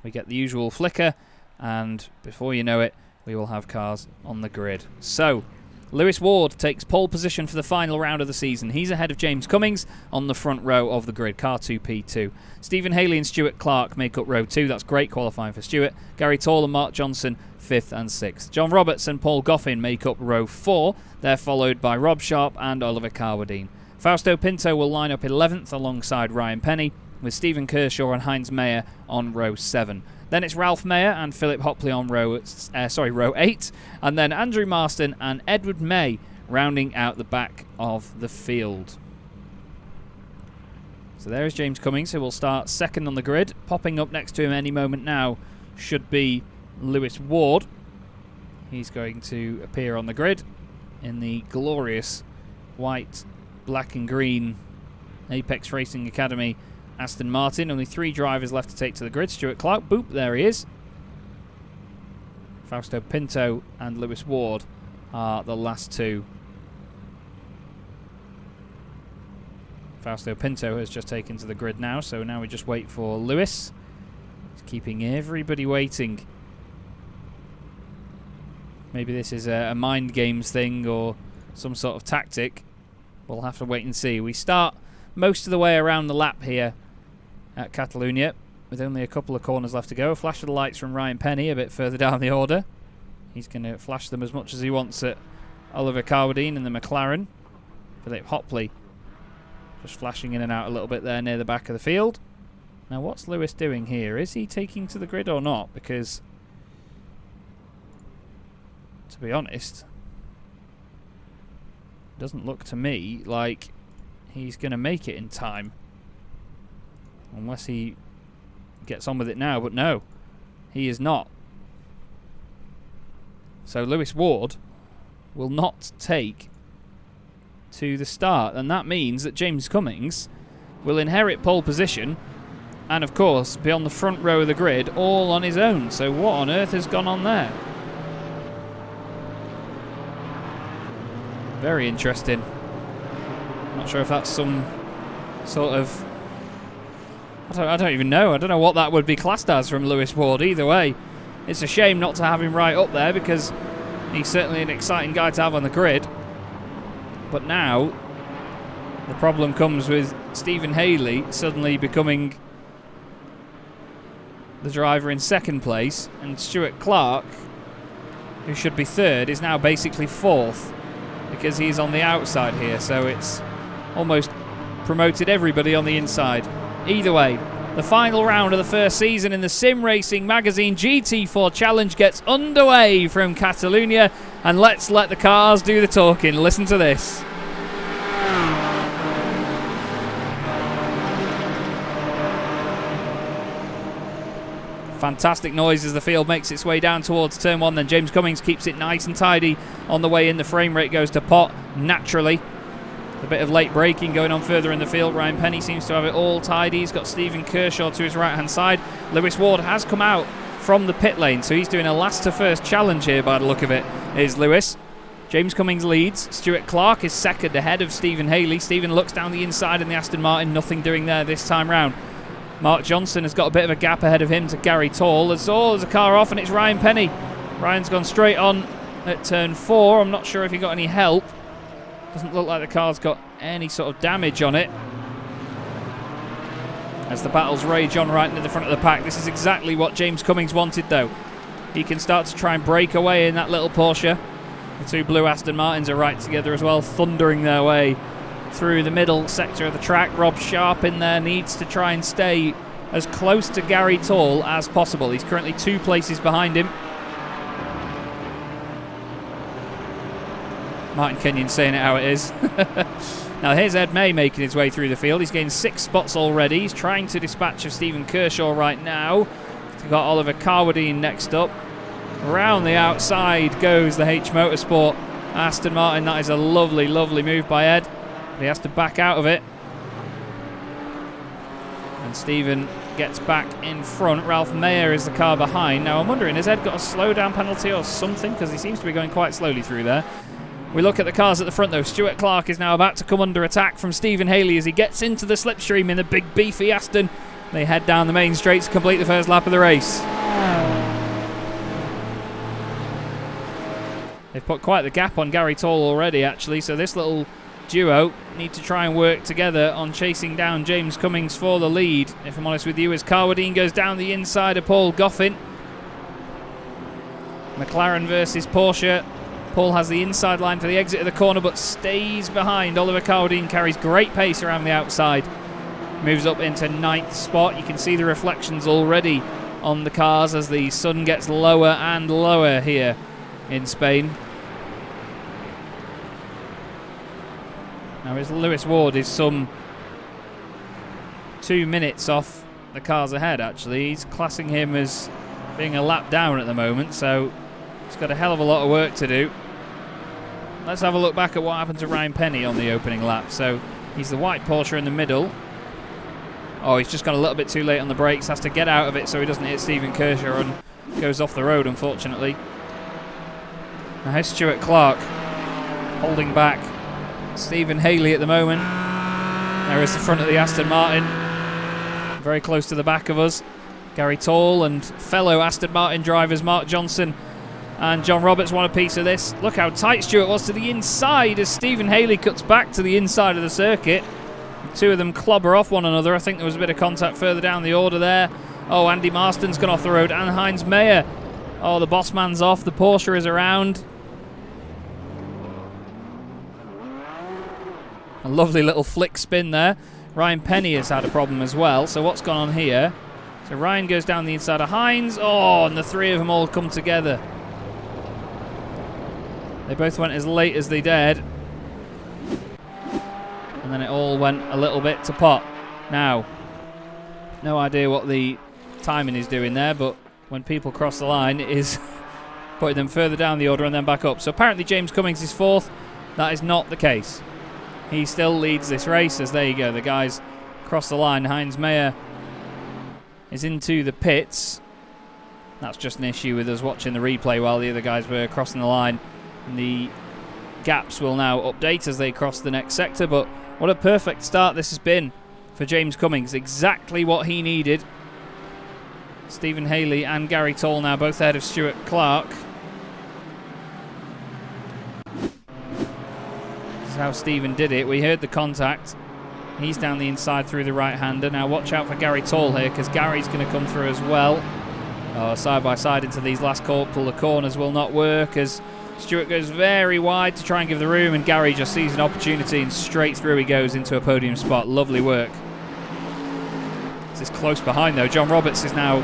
We get the usual flicker, and before you know it, we will have cars on the grid. So, Lewis Ward takes pole position for the final round of the season. He's ahead of James Cummings on the front row of the grid, car 2P2. Stephen Haley and Stuart Clark make up row 2. That's great qualifying for Stuart. Gary Tall and Mark Johnson, 5th and 6th. John Roberts and Paul Goffin make up row 4. They're followed by Rob Sharp and Oliver Carwadine. Fausto Pinto will line up 11th alongside Ryan Penny, with Stephen Kershaw and Heinz Mayer on row 7. Then it's Ralph Mayer and Philip Hopley on row 8, and then Andrew Marston and Edward May rounding out the back of the field. So there is James Cummings, who will start second on the grid. Popping up next to him any moment now should be Lewis Ward. He's going to appear on the grid in the glorious white, black and green Apex Racing Academy Aston Martin. Only 3 drivers left to take to the grid. Stuart Clark, boop, there he is. Fausto Pinto and Lewis Ward are the last 2. Fausto Pinto has just taken to the grid now, so now we just wait for Lewis. He's keeping everybody waiting. Maybe this is a mind games thing or some sort of tactic. We'll have to wait and see. We start most of the way around the lap here at Catalunya, with only a couple of corners left to go. A flash of the lights from Ryan Penny a bit further down the order. He's going to flash them as much as he wants at Oliver Carwadine and the Mclaren. Philip Hopley just flashing in and out a little bit there near the back of the field. Now, what's Lewis doing here? Is he taking to the grid or not? Because, to be honest, it doesn't look to me like he's going to make it in time. Unless he gets on with it now, but no, he is not. So Lewis Ward will not take to the start, and that means that James Cummings will inherit pole position and, of course, be on the front row of the grid all on his own. So what on earth has gone on there? Very interesting. Not sure if that's some sort of... I don't even know. I don't know what that would be classed as from Lewis Ward. Either way, it's a shame not to have him right up there, because he's certainly an exciting guy to have on the grid. But now, the problem comes with Stephen Haley suddenly becoming the driver in second place, and Stuart Clark, who should be third, is now basically fourth, because he's on the outside here. So it's almost promoted everybody on the inside. Either way, the final round of the first season in the Sim Racing Magazine GT4 Challenge gets underway from Catalunya, and let's let the cars do the talking. Listen to this. Fantastic noise as the field makes its way down towards turn 1. Then James Cummings keeps it nice and tidy on the way in. The frame rate goes to pot naturally. A bit of late braking going on further in the field. Ryan Penny seems to have it all tidy. He's got Stephen Kershaw to his right-hand side. Lewis Ward has come out from the pit lane, so he's doing a last-to-first challenge here by the look of it, is Lewis. James Cummings leads. Stuart Clark is second ahead of Stephen Haley. Stephen looks down the inside in the Aston Martin. Nothing doing there this time round. Mark Johnson has got a bit of a gap ahead of him to Gary Tall. There's a car off and it's Ryan Penny. Ryan's gone straight on at turn 4. I'm not sure if he got any help. Doesn't look like the car's got any sort of damage on it. As the battles rage on right into the front of the pack. This is exactly what James Cummings wanted though. He can start to try and break away in that little Porsche. The two blue Aston Martins are right together as well, thundering their way through the middle sector of the track. Rob Sharp in there needs to try and stay as close to Gary Tall as possible. He's currently 2 places behind him. Martin Kenyon saying it how it is. Now here's Ed May making his way through the field. He's gained 6 spots already. He's trying to dispatch of Stephen Kershaw right now. He's got Oliver Carwadine next up. Around the outside goes the H Motorsport Aston Martin. That is a lovely, lovely move by Ed. But he has to back out of it. And Stephen gets back in front. Ralph Mayer is the car behind. Now I'm wondering, has Ed got a slowdown penalty or something? Because he seems to be going quite slowly through there. We look at the cars at the front though. Stuart Clark is now about to come under attack from Stephen Haley as he gets into the slipstream in the big beefy Aston. They head down the main straight to complete the first lap of the race. They've put quite the gap on Gary Tall already actually, so this little duo need to try and work together on chasing down James Cummings for the lead, if I'm honest with you, as Carwadine goes down the inside of Paul Goffin. Mclaren versus Porsche. Paul has the inside line for the exit of the corner but stays behind. Oliver Carwadine carries great pace around the outside. Moves up into 9th spot. You can see the reflections already on the cars as the sun gets lower and lower here in Spain. Now his Lewis Ward is some 2 minutes off the cars ahead actually. He's classing him as being a lap down at the moment, so he's got a hell of a lot of work to do. Let's have a look back at what happened to Ryan Penny on the opening lap. So he's the white Porsche in the middle. Oh, he's just gone a little bit too late on the brakes. Has to get out of it so he doesn't hit Stephen Kershaw and goes off the road, unfortunately. Now here's Stuart Clark holding back Stephen Haley at the moment. There is the front of the Aston Martin. Very close to the back of us. Gary Tall and fellow Aston Martin drivers Mark Johnson and John Roberts want a piece of this. Look how tight Stuart was to the inside as Stephen Haley cuts back to the inside of the circuit. The two of them clobber off one another. I think there was a bit of contact further down the order there. Oh, Andy Marston's gone off the road and Heinz Mayer. Oh, the boss man's off. The Porsche is around. A lovely little flick spin there. Ryan Penny has had a problem as well. So what's gone on here? So Ryan goes down the inside of Heinz. Oh, and the three of them all come together. They both went as late as they dared. And then it all went a little bit to pot. Now, no idea what the timing is doing there, but when people cross the line, it is putting them further down the order and then back up. So apparently James Cummings is 4th. That is not the case. He still leads this race as, there you go, the guys cross the line. Heinz Mayer is into the pits. That's just an issue with us watching the replay while the other guys were crossing the line. And the gaps will now update as they cross the next sector, but what a perfect start this has been for James Cummings. Exactly what he needed. Stephen Haley and Gary Tall now both ahead of Stuart Clark. This is how Stephen did it. We heard the contact. He's down the inside through the right-hander. Now watch out for Gary Tall here, because Gary's going to come through as well. Oh, side by side into these last couple of corners will not work as Stuart goes very wide to try and give the room, and Gary just sees an opportunity and straight through he goes into a podium spot. Lovely work. This is close behind though. John Roberts is now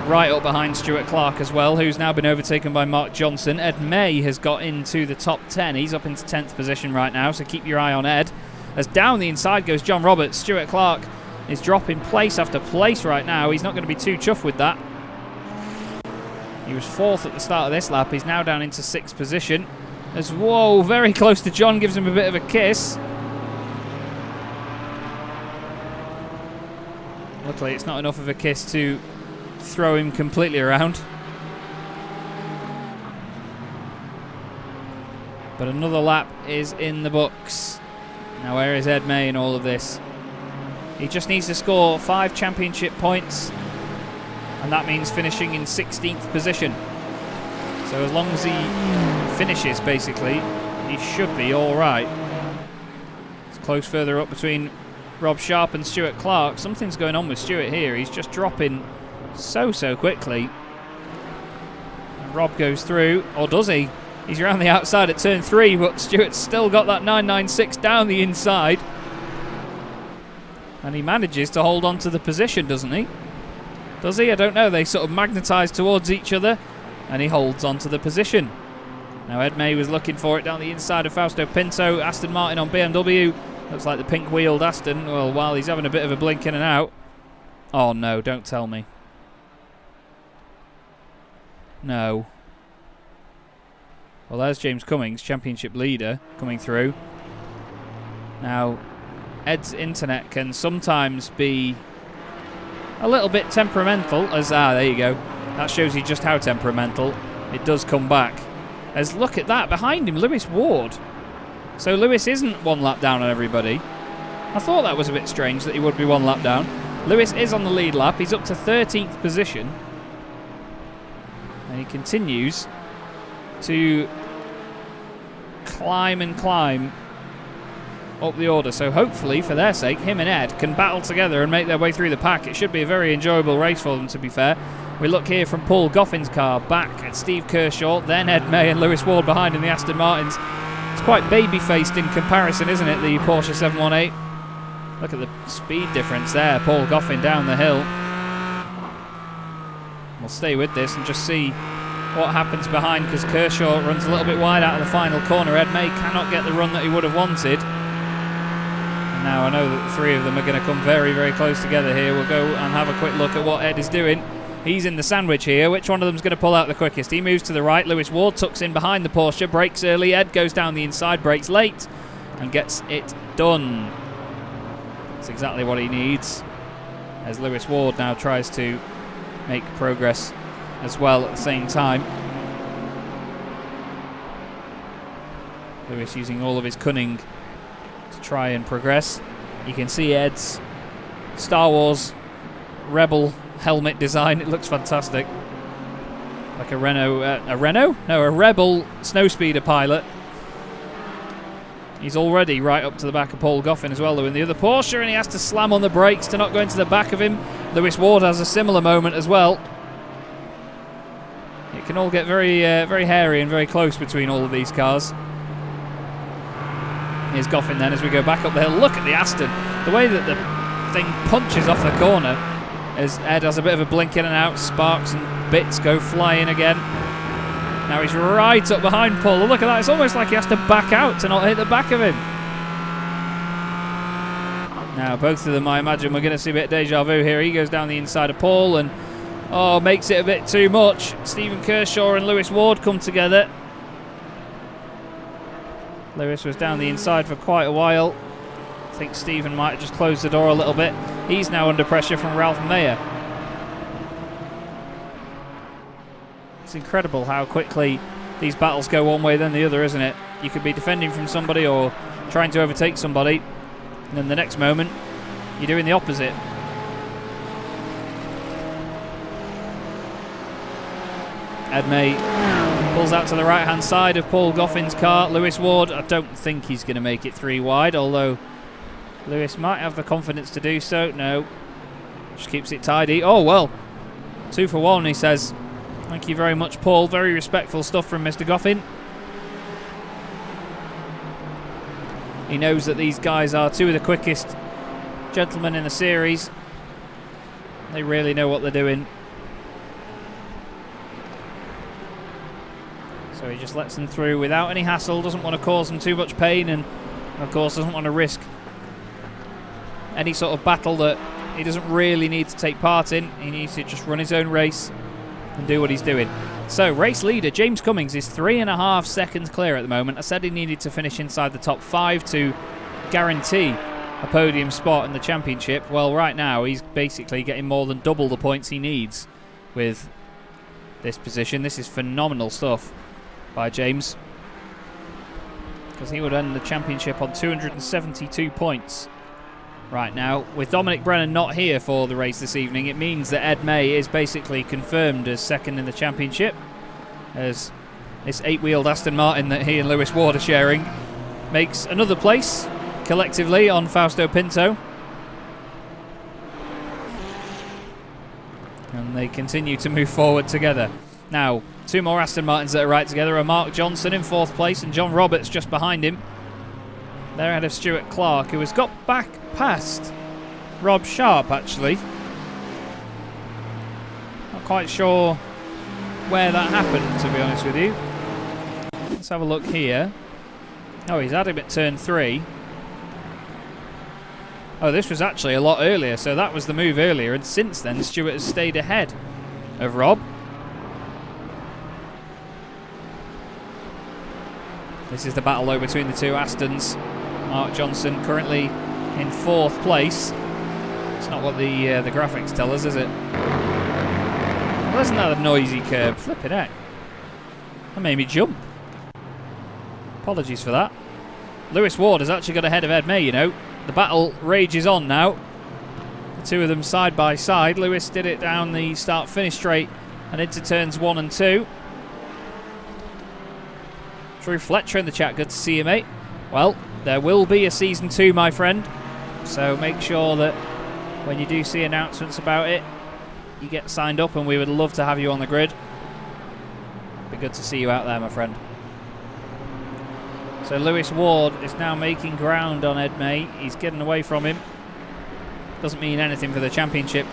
right up behind Stuart Clark as well, who's now been overtaken by Mark Johnson. Ed May has got into the top 10. He's up into 10th position right now, so keep your eye on Ed. As down the inside goes John Roberts. Stuart Clark is dropping place after place right now. He's not going to be too chuffed with that. He was 4th at the start of this lap. He's now down into 6th position. As, whoa, very close to John, gives him a bit of a kiss. Luckily, it's not enough of a kiss to throw him completely around. But another lap is in the books. Now where is Ed May in all of this? He just needs to score 5 championship points, and that means finishing in 16th position. So as long as he finishes, basically, he should be all right. It's close further up between Rob Sharp and Stuart Clark. Something's going on with Stuart here. He's just dropping so quickly. And Rob goes through, or does he? He's around the outside at turn 3, but Stuart's still got that 996 down the inside. And he manages to hold on to the position, doesn't he? Does he? I don't know. They sort of magnetise towards each other, and he holds on to the position. Now Ed May was looking for it down the inside of Fausto Pinto. Aston Martin on BMW. Looks like the pink-wheeled Aston. Well, while he's having a bit of a blink in and out. Oh, no, don't tell me. No. Well, there's James Cummings, championship leader, coming through. Now, Ed's internet can sometimes be a little bit temperamental. There you go. That shows you just how temperamental. It does come back. As look at that, behind him, Lewis Ward. So Lewis isn't 1 lap down on everybody. I thought that was a bit strange that he would be 1 lap down. Lewis is on the lead lap. He's up to 13th position. And he continues to climb and climb up the order. So hopefully, for their sake, him and Ed can battle together and make their way through the pack. It should be a very enjoyable race for them, to be fair. We look here from Paul Goffin's car, back at Steve Kershaw, then Ed May and Lewis Ward behind in the Aston Martins. It's quite baby-faced in comparison, isn't it, the Porsche 718? Look at the speed difference there. Paul Goffin down the hill. We'll stay with this and just see what happens behind, because Kershaw runs a little bit wide out of the final corner. Ed May cannot get the run that he would have wanted. And now I know that the 3 of them are going to come very close together here. We'll go and have a quick look at what Ed is doing. He's in the sandwich here. Which one of them is going to pull out the quickest? He moves to the right. Lewis Ward tucks in behind the Porsche, brakes early. Ed goes down the inside, brakes late, and gets it done. That's exactly what he needs, as Lewis Ward now tries to make progress as well at the same time. Lewis using all of his cunning to try and progress. You can see Ed's Star Wars Rebel helmet design. It looks fantastic, like a Rebel snowspeeder pilot. He's already right up to the back of Paul Goffin as well, though, in the other Porsche, and he has to slam on the brakes to not go into the back of him. Lewis Ward has a similar moment as well. It can all get very hairy and very close between all of these cars. Here's Goffin then as we go back up the hill. Look at the Aston, the way that the thing punches off the corner, as Ed has a bit of a blink in and out. Sparks and bits go flying again. Now he's right up behind Paul. Look at that. It's almost like he has to back out to not hit the back of him. Now both of them, I imagine, we're going to see a bit of deja vu here. He goes down the inside of Paul and makes it a bit too much. Stephen Kershaw and Lewis Ward come together. Lewis was down the inside for quite a while. I think Stephen might have just closed the door a little bit. He's now under pressure from Ralph Mayer. It's incredible how quickly these battles go one way then the other, isn't it? You could be defending from somebody or trying to overtake somebody, and then the next moment you're doing the opposite. Ed May pulls out to the right hand side of Paul Goffin's car. Lewis Ward, I don't think he's going to make it 3 wide, although Lewis might have the confidence to do so. No, just keeps it tidy. Oh well, 2 for 1, he says. Thank you very much, Paul. Very respectful stuff from Mr. Goffin. He knows that these guys are 2 of the quickest gentlemen in the series. They really know what they're doing. So he just lets them through without any hassle, doesn't want to cause them too much pain, and of course doesn't want to risk any sort of battle that he doesn't really need to take part in. He needs to just run his own race and do what he's doing. So race leader James Cummings is 3.5 seconds clear at the moment. I said he needed to finish inside the top 5 to guarantee a podium spot in the championship. Well, right now he's basically getting more than double the points he needs with this position. This is phenomenal stuff by James. because he would end the championship on 272 points right now. With Dominic Brennan not here for the race this evening, it means that Ed May is basically confirmed as second in the championship, as this 8-wheeled Aston Martin that he and Lewis Ward are sharing makes another place collectively on Fausto Pinto. And they continue to move forward together. Now, two more Aston Martins that are right together are Mark Johnson in 4th place and John Roberts just behind him. They're ahead of Stuart Clark, who has got back past Rob Sharp, actually. Not quite sure where that happened, to be honest with you. Let's have a look here. Oh, he's had him at turn 3. Oh, this was actually a lot earlier, so that was the move earlier, and since then Stuart has stayed ahead of Rob. This is the battle though between the two Astons. Mark Johnson currently in 4th place. It's not what the graphics tell us, is it? Well, isn't that a noisy curb? Flipping heck. That made me jump. Apologies for that. Lewis Ward has actually got ahead of Ed May, you know. The battle rages on now. The two of them side by side. Lewis did it down the start-finish straight and into turns 1 and 2. Drew Fletcher in the chat. Good to see you, mate. Well, there will be a season 2, my friend. So make sure that when you do see announcements about it, you get signed up, and we would love to have you on the grid. Be good to see you out there, my friend. So Lewis Ward is now making ground on Ed May. He's getting away from him. Doesn't mean anything for the championship,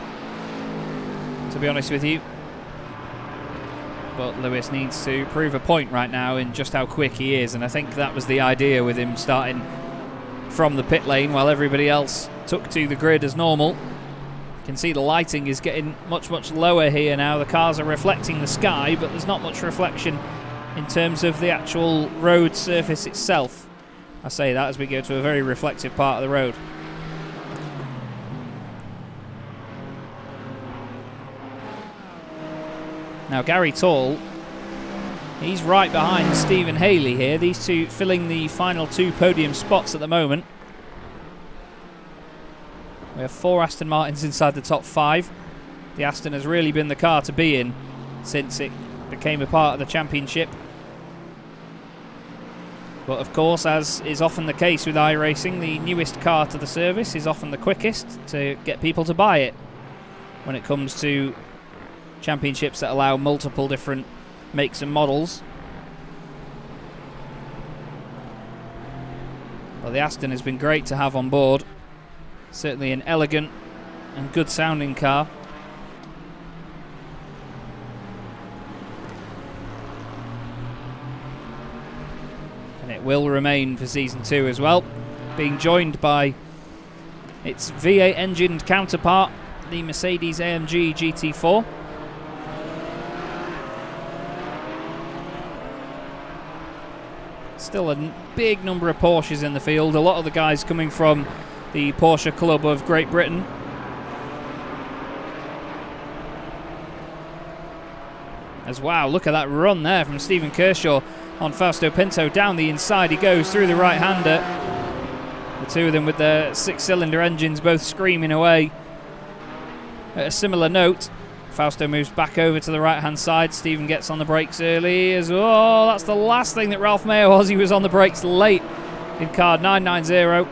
to be honest with you. But Lewis needs to prove a point right now in just how quick he is, and I think that was the idea with him starting from the pit lane while everybody else took to the grid as normal. You can see the lighting is getting much, much lower here now. The cars are reflecting the sky, but there's not much reflection in terms of the actual road surface itself. I say that as we go to a very reflective part of the road. Now Gary Tall, he's right behind Stephen Haley here. These two filling the final 2 podium spots at the moment. We have 4 Aston Martins inside the top 5. The Aston has really been the car to be in since it became a part of the championship. But of course, as is often the case with iRacing, the newest car to the service is often the quickest to get people to buy it when it comes to championships that allow multiple different makes and models. Well, the Aston has been great to have on board. Certainly an elegant and good sounding car. And it will remain for season 2 as well, being joined by its V8 engined counterpart, the Mercedes AMG GT4. Still a big number of Porsches in the field, a lot of the guys coming from the Porsche Club of Great Britain. As wow, look at that run there from Stephen Kershaw on Fausto Pinto. Down the inside he goes through the right-hander. The two of them with their 6-cylinder engines both screaming away at a similar note. Fausto moves back over to the right-hand side. Stephen gets on the brakes early as well. That's the last thing that Ralph Mayer was. He was on the brakes late in car 990.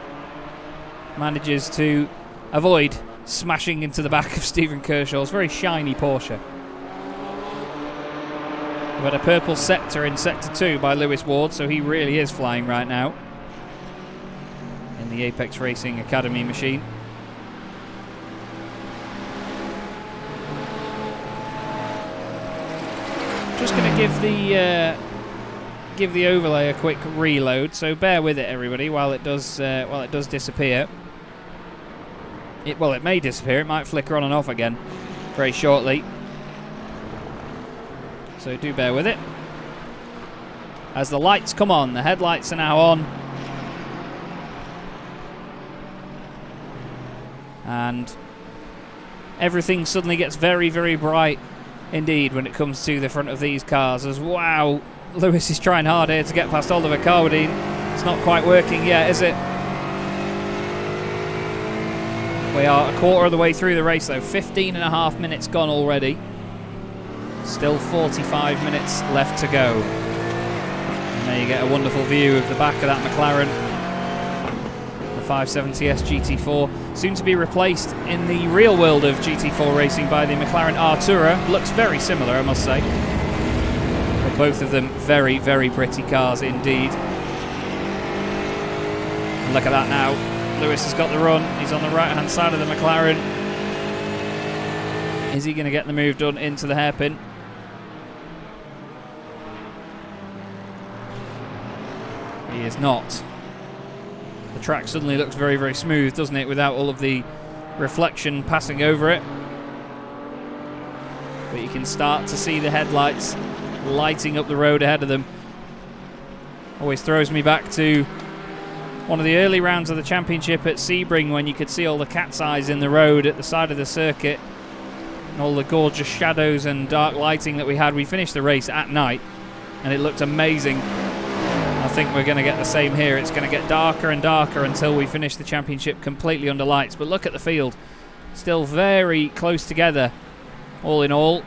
Manages to avoid smashing into the back of Stephen Kershaw's very shiny Porsche. We've got a purple sector in Sector 2 by Lewis Ward, so he really is flying right now in the Apex Racing Academy machine. Just going to give the overlay a quick reload, so bear with it, everybody, while it does disappear. It may disappear. It might flicker on and off again very shortly. So do bear with it. As the lights come on, the headlights are now on. And everything suddenly gets very, very bright indeed when it comes to the front of these cars. As wow, Lewis is trying hard here to get past Oliver Carwadine. It's not quite working yet, is it? We are a quarter of the way through the race though. 15 and a half minutes gone already. Still 45 minutes left to go. And there you get a wonderful view of the back of that McLaren. The 570S GT4, soon to be replaced in the real world of GT4 racing by the McLaren Artura. Looks very similar, I must say. But both of them very, very pretty cars indeed. And look at that now. Lewis has got the run. He's on the right-hand side of the McLaren. Is he going to get the move done into the hairpin? He is not. The track suddenly looks very, very smooth, doesn't it, without all of the reflection passing over it. But you can start to see the headlights lighting up the road ahead of them. Always throws me back to one of the early rounds of the championship at Sebring, when you could see all the cat's eyes in the road at the side of the circuit and all the gorgeous shadows and dark lighting that we had. We finished the race at night and it looked amazing. I think we're going to get the same here. It's going to get darker and darker until we finish the championship completely under lights. But look at the field, still very close together all in all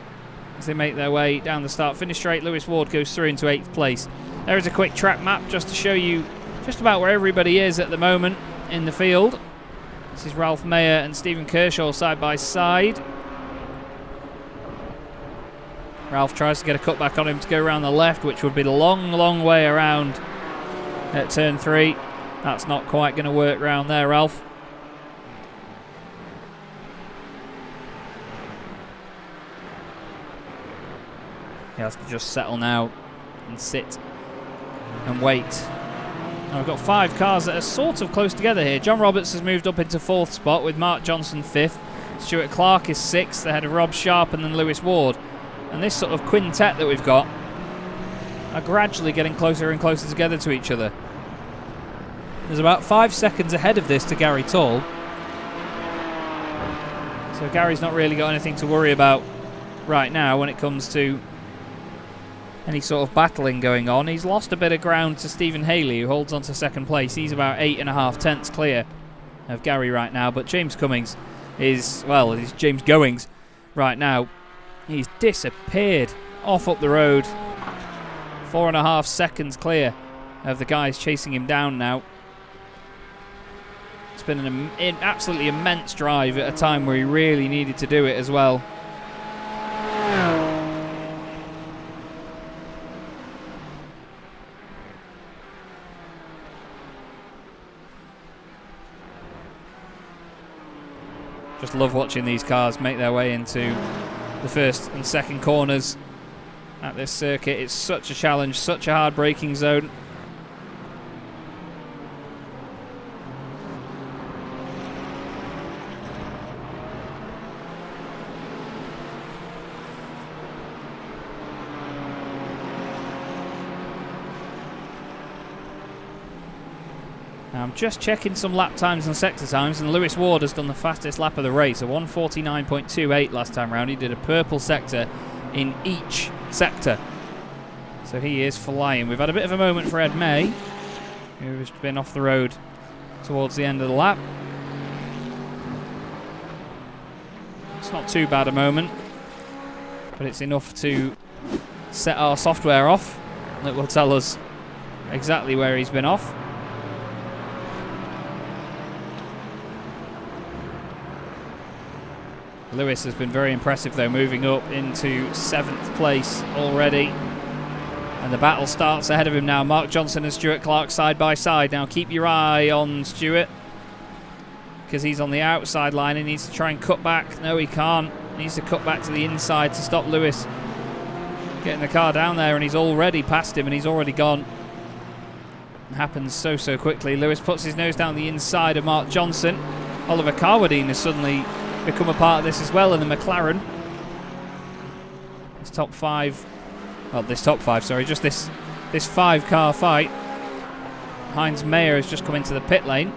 as they make their way down the start finish straight. Lewis Ward goes through into 8th place. There is a quick track map just to show you just about where everybody is at the moment in the field. This is Ralph Mayer and Stephen Kershaw side by side. Ralph tries to get a cut back on him to go around the left, which would be the long, long way around at turn 3. That's not quite going to work round there, Ralph. He has to just settle now and sit and wait. Now we've got 5 cars that are sort of close together here. John Roberts has moved up into 4th spot with Mark Johnson 5th. Stuart Clark is 6th ahead of Rob Sharp and then Lewis Ward. And this sort of quintet that we've got are gradually getting closer and closer together to each other. There's about 5 seconds ahead of this to Gary Tall. So Gary's not really got anything to worry about right now when it comes to any sort of battling going on. He's lost a bit of ground to Stephen Haley, who holds on to 2nd place. He's about 8.5 tenths clear of Gary right now. But James Cummings is, well, it's James Goings right now. He's disappeared off up the road. 4.5 seconds clear of the guys chasing him down now. It's been an absolutely immense drive at a time where he really needed to do it as well. Just love watching these cars make their way into the 1st and 2nd corners at this circuit. It's such a challenge, such a hard braking zone. Now I'm just checking some lap times and sector times, and Lewis Ward has done the fastest lap of the race, a 1:49.28 last time round. He did a purple sector in each sector, so he is flying. We've had a bit of a moment for Ed May, who's been off the road towards the end of the lap. It's not too bad a moment, but it's enough to set our software off that will tell us exactly where he's been off. Lewis has been very impressive though, moving up into 7th place already. And the battle starts ahead of him now. Mark Johnson and Stuart Clark side by side. Now keep your eye on Stuart, because he's on the outside line. He needs to try and cut back. No, he can't. He needs to cut back to the inside to stop Lewis getting the car down there, and he's already passed him and he's already gone. It happens so quickly. Lewis puts his nose down the inside of Mark Johnson. Oliver Carwadine has suddenly become a part of this as well in the McLaren. This top five, sorry, just this 5-car fight. Heinz Mayer has just come into the pit lane.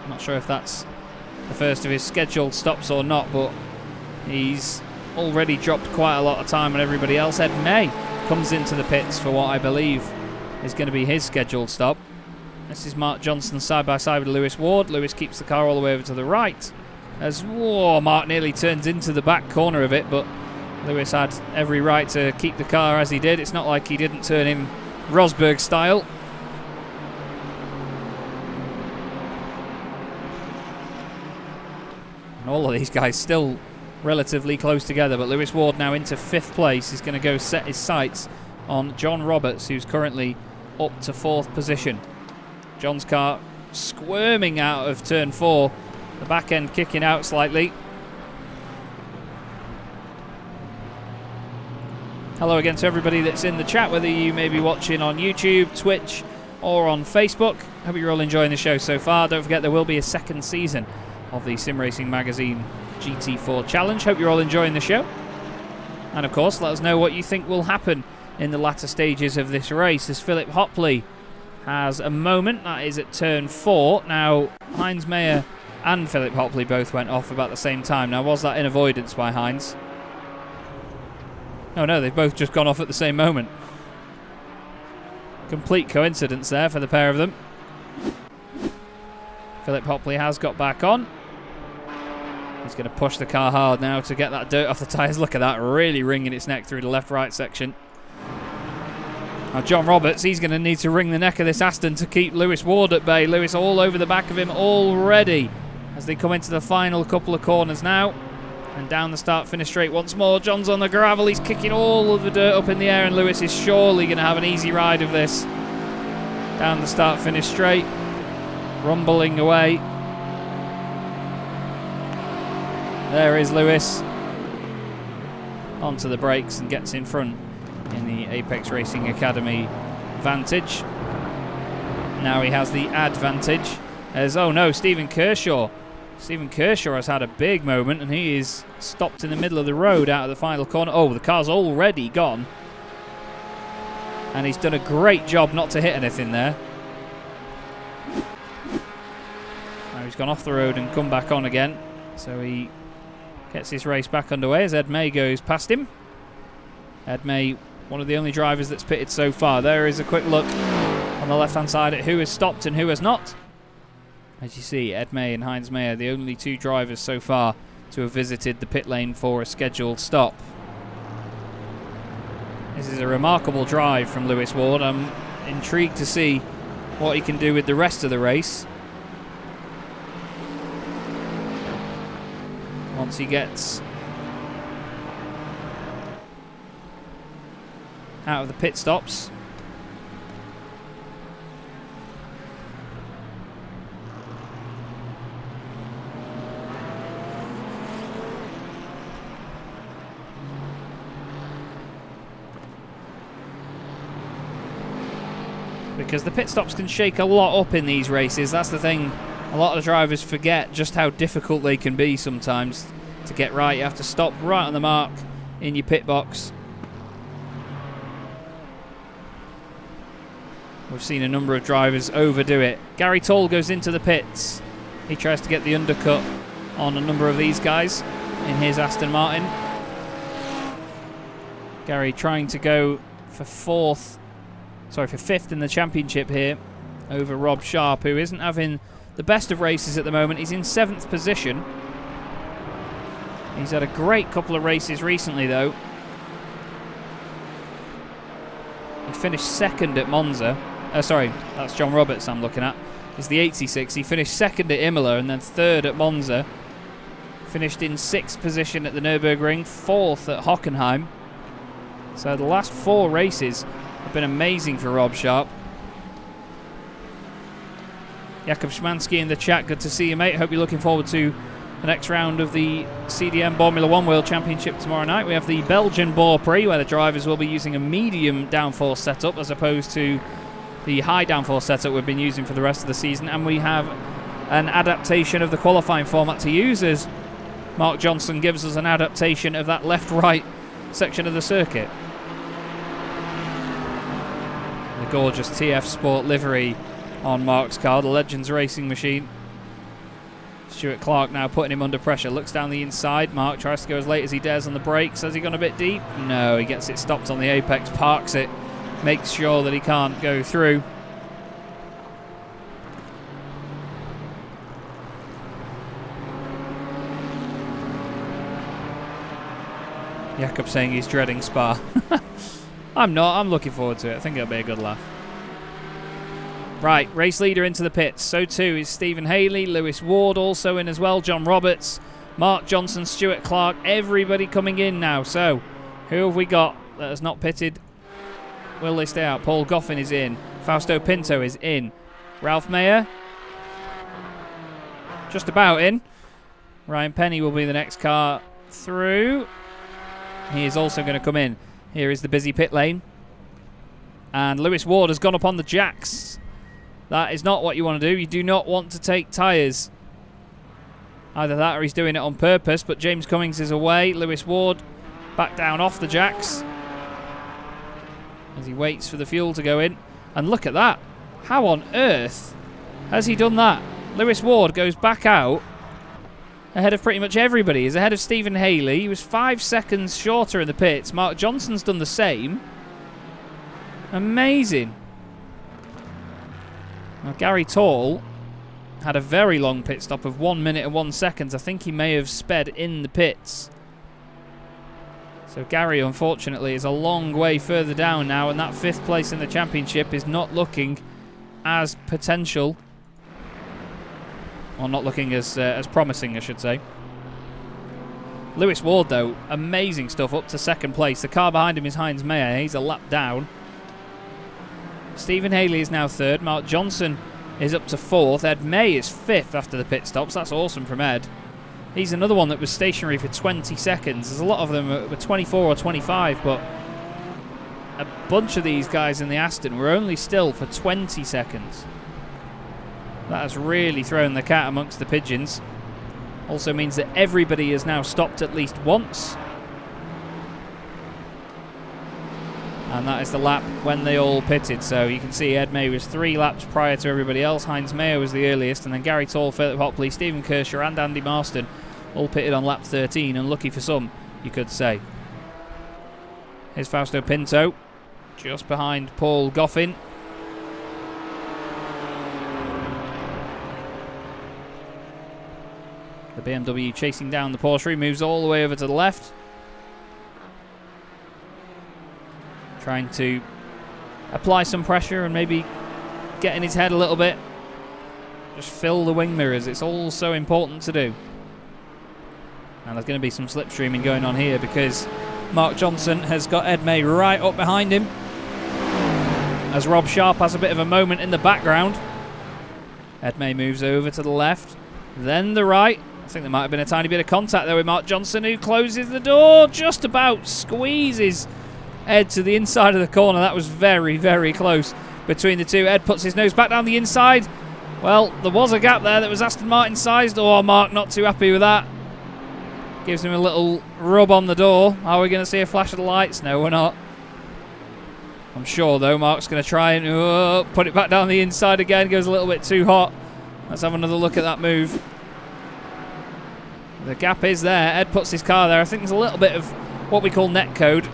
I'm not sure if that's the first of his scheduled stops or not, but he's already dropped quite a lot of time on everybody else. Ed May comes into the pits for what I believe is going to be his scheduled stop. This is Mark Johnson side by side with Lewis Ward. Lewis keeps the car all the way over to the right. As Mark nearly turns into the back corner of it, but Lewis had every right to keep the car as he did. It's not like he didn't turn in Rosberg style. And all of these guys still relatively close together, but Lewis Ward now into 5th place. He's going to go set his sights on John Roberts, who's currently up to 4th position. John's car squirming out of turn 4, the back end kicking out slightly. Hello again to everybody that's in the chat, whether you may be watching on YouTube, Twitch or on Facebook. Hope you're all enjoying the show so far. Don't forget there will be a 2nd season of the Sim Racing Magazine GT4 Challenge. Hope you're all enjoying the show. And of course, let us know what you think will happen in the latter stages of this race, as Philip Hopley has a moment. That is at turn 4. Now, Heinz Mayer and Philip Hopley both went off about the same time. Now, was that in avoidance by Heinz? Oh no, they've both just gone off at the same moment. Complete coincidence there for the pair of them. Philip Hopley has got back on. He's going to push the car hard now to get that dirt off the tyres. Look at that, really wringing its neck through the left-right section. Now John Roberts, he's going to need to wring the neck of this Aston to keep Lewis Ward at bay. Lewis all over the back of him already as they come into the final couple of corners now. And down the start-finish straight once more. John's on the gravel. He's kicking all of the dirt up in the air, and Lewis is surely going to have an easy ride of this. Down the start-finish straight. Rumbling away. There is Lewis. Onto the brakes and gets in front in the Apex Racing Academy Vantage. Now he has the advantage as, oh no, Stephen Kershaw. Stephen Kershaw has had a big moment and he is stopped in the middle of the road out of the final corner. Oh, the car's already gone. And he's done a great job not to hit anything there. Now he's gone off the road and come back on again. So he gets his race back underway as Ed May goes past him. Ed May, one of the only drivers that's pitted so far. There is a quick look on the left-hand side at who has stopped and who has not. As you see, Ed May and Heinz Mayer, the only 2 drivers so far to have visited the pit lane for a scheduled stop. This is a remarkable drive from Lewis Ward. I'm intrigued to see what he can do with the rest of the race. Once he gets out of the pit stops. Because the pit stops can shake a lot up in these races. That's the thing. A lot of the drivers forget just how difficult they can be sometimes to get right. You have to stop right on the mark in your pit box. We've seen a number of drivers overdo it. Gary Toll goes into the pits. He tries to get the undercut on a number of these guys in his Aston Martin. Gary trying to go for 5th in the championship here over Rob Sharp, who isn't having the best of races at the moment. He's in 7th position. He's had a great couple of races recently, though. He finished 2nd at Monza. Sorry, that's John Roberts I'm looking at. It's the 86. He finished 2nd at Imola and then 3rd at Monza. Finished in 6th position at the Nürburgring, 4th at Hockenheim. So the last 4 races have been amazing for Rob Sharp. Jakub Szymanski in the chat, good to see you, mate. Hope you're looking forward to the next round of the CDM Formula 1 World Championship tomorrow night. We have the Belgian Bois Prix, where the drivers will be using a medium downforce setup as opposed to the high downforce setup we've been using for the rest of the season. And we have an adaptation of the qualifying format to use, as Mark Johnson gives us an adaptation of that left-right section of the circuit. The gorgeous TF Sport livery on Mark's car, the Legends Racing Machine. Stuart Clark now putting him under pressure. Looks down the inside. Mark tries to go as late as he dares on the brakes. Has he gone a bit deep? No, he gets it stopped on the apex, parks it, makes sure that he can't go through. Jakob saying he's dreading Spa. I'm not. I'm looking forward to it. I think it'll be a good laugh. Right, race leader into the pits. So too is Stephen Haley. Lewis Ward also in as well. John Roberts, Mark Johnson, Stuart Clark. Everybody coming in now. So, who have we got that has not pitted? Will they stay out? Paul Goffin is in. Fausto Pinto is in. Ralph Mayer, just about in. Ryan Penny will be the next car through. He is also going to come in. Here is the busy pit lane. And Lewis Ward has gone up on the jacks. That is not what you want to do. You do not want to take tyres. Either that or he's doing it on purpose. But James Cummings is away. Lewis Ward back down off the jacks as he waits for the fuel to go in. And look at that. How on earth has he done that? Lewis Ward goes back out ahead of pretty much everybody. He's ahead of Stephen Haley. He was 5 seconds shorter in the pits. Mark Johnson's done the same. Amazing. Now, Gary Tall had a very long pit stop of 1 minute and 1 second. I think he may have sped in the pits. So Gary, unfortunately, is a long way further down now, and that 5th place in the championship is not looking as potential. Or not looking as promising, I should say. Lewis Ward, though, amazing stuff up to 2nd place. The car behind him is Heinz Mayer. He's a lap down. Stephen Haley is now 3rd. Mark Johnson is up to 4th. Ed May is 5th after the pit stops. That's awesome from Ed. He's another one that was stationary for 20 seconds. There's a lot of them were 24 or 25, but a bunch of these guys in the Aston were only still for 20 seconds. That has really thrown the cat amongst the pigeons. Also means that everybody has now stopped at least once. And that is the lap when they all pitted. So you can see Ed May was 3 laps prior to everybody else. Heinz Mayer was the earliest. And then Gary Tall, Philip Hopley, Stephen Kershaw and Andy Marston all pitted on lap 13. Unlucky for some, you could say. Here's Fausto Pinto, just behind Paul Goffin. The BMW chasing down the Porsche. He moves all the way over to the left. Trying to apply some pressure and maybe get in his head a little bit. Just fill the wing mirrors. It's all so important to do. And there's going to be some slipstreaming going on here because Mark Johnson has got Ed May right up behind him. As Rob Sharp has a bit of a moment in the background. Ed May moves over to the left. Then the right. I think there might have been a tiny bit of contact there with Mark Johnson, who closes the door. Just about squeezes Ed to the inside of the corner. That was very, very close between the two. Ed puts his nose back down the inside. Well, there was a gap there that was Aston Martin sized. Oh, Mark not too happy with that. Gives him a little rub on the door. Are we going to see a flash of the lights? No, we're not. I'm sure, though, Mark's going to try and put it back down the inside again. Goes a little bit too hot. Let's have another look at that move. The gap is there. Ed puts his car there. I think there's a little bit of what we call net code,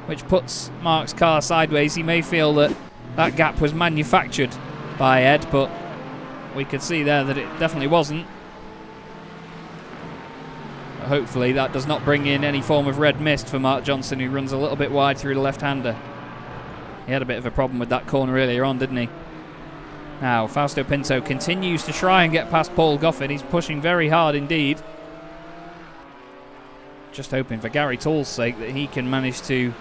which puts Mark's car sideways. He may feel that that gap was manufactured by Ed, but we could see there that it definitely wasn't. But hopefully that does not bring in any form of red mist for Mark Johnson, who runs a little bit wide through the left-hander. He had a bit of a problem with that corner earlier on, didn't he? Now, Fausto Pinto continues to try and get past Paul Goffin. He's pushing very hard indeed. Just hoping for Gary Tall's sake that he can manage to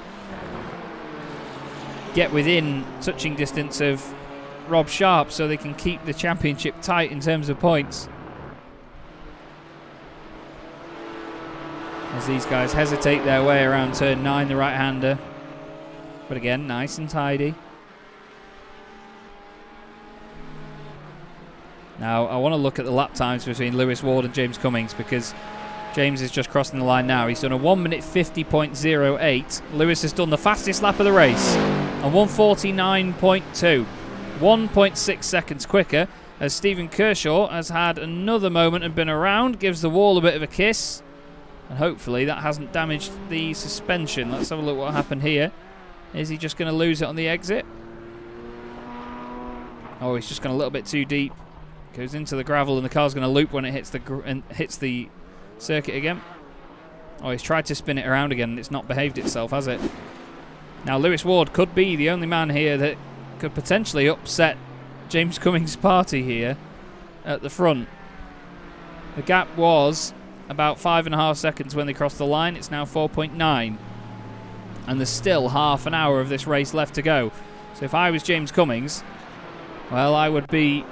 get within touching distance of Rob Sharp so they can keep the championship tight in terms of points. As these guys hesitate their way around turn 9, the right-hander. But again, nice and tidy. Now, I want to look at the lap times between Lewis Ward and James Cummings, because James is just crossing the line now. He's done a 1 minute 50.08. Lewis has done the fastest lap of the race, a 1:49.2. 1.6 seconds quicker, as Stephen Kershaw has had another moment and been around, gives the wall a bit of a kiss, and hopefully that hasn't damaged the suspension. Let's have a look what happened here. Is he just going to lose it on the exit? Oh, he's just gone a little bit too deep. Goes into the gravel and the car's going to loop when it hits the circuit again. Oh, he's tried to spin it around again, and it's not behaved itself, has it? Now, Lewis Ward could be the only man here that could potentially upset James Cummings' party here at the front. The gap was about 5.5 seconds when they crossed the line. It's now 4.9. And there's still half an hour of this race left to go. So if I was James Cummings, well, I would be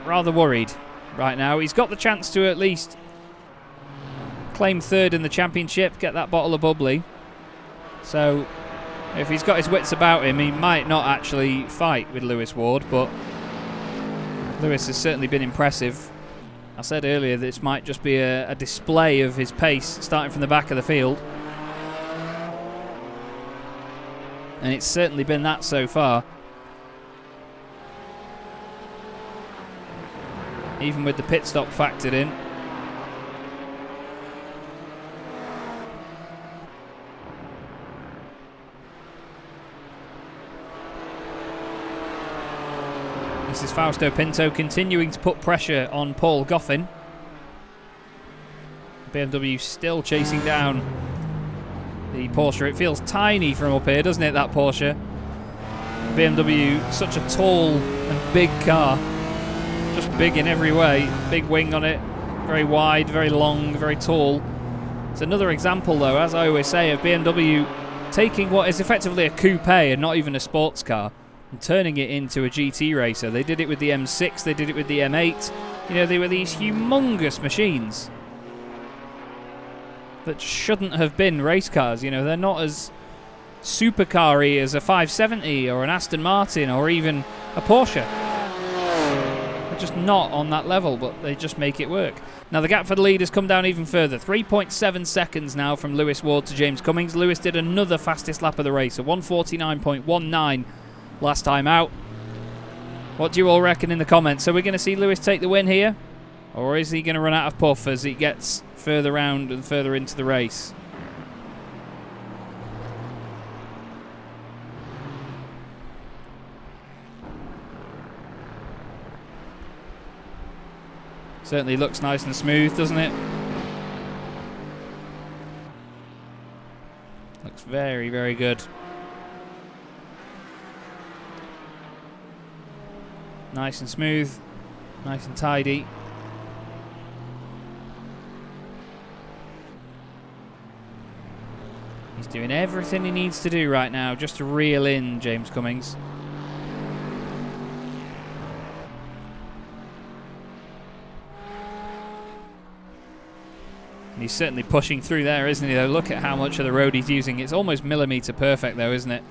rather worried right now. He's got the chance to at least claim third in the championship, get that bottle of bubbly. So if he's got his wits about him, he might not actually fight with Lewis Ward, but Lewis has certainly been impressive. I said earlier this might just be a display of his pace starting from the back of the field. And it's certainly been that so far. Even with the pit stop factored in. This is Fausto Pinto continuing to put pressure on Paul Goffin. BMW still chasing down the Porsche. It feels tiny from up here, doesn't it, that Porsche? BMW, such a tall and big car. Just big in every way. Big wing on it. Very wide, very long, very tall. It's another example, though, as I always say, of BMW taking what is effectively a coupe and not even a sports car and turning it into a GT racer. They did it with the M6, they did it with the M8. You know, they were these humongous machines that shouldn't have been race cars. You know, they're not as supercar-y as a 570 or an Aston Martin or even a Porsche. They're just not on that level, but they just make it work. Now the gap for the lead has come down even further. 3.7 seconds now from Lewis Ward to James Cummings. Lewis did another fastest lap of the race, a 1:49.19 last time out. What do you all reckon in the comments? So we're going to see Lewis take the win here, or is he going to run out of puff as he gets further round and further into the race? Certainly looks nice and smooth, doesn't it? Looks very, very good. Nice and smooth, nice and tidy. He's doing everything he needs to do right now just to reel in James Cummings. And he's certainly pushing through there, isn't he, though? Look at how much of the road he's using. It's almost millimetre perfect, though, isn't it?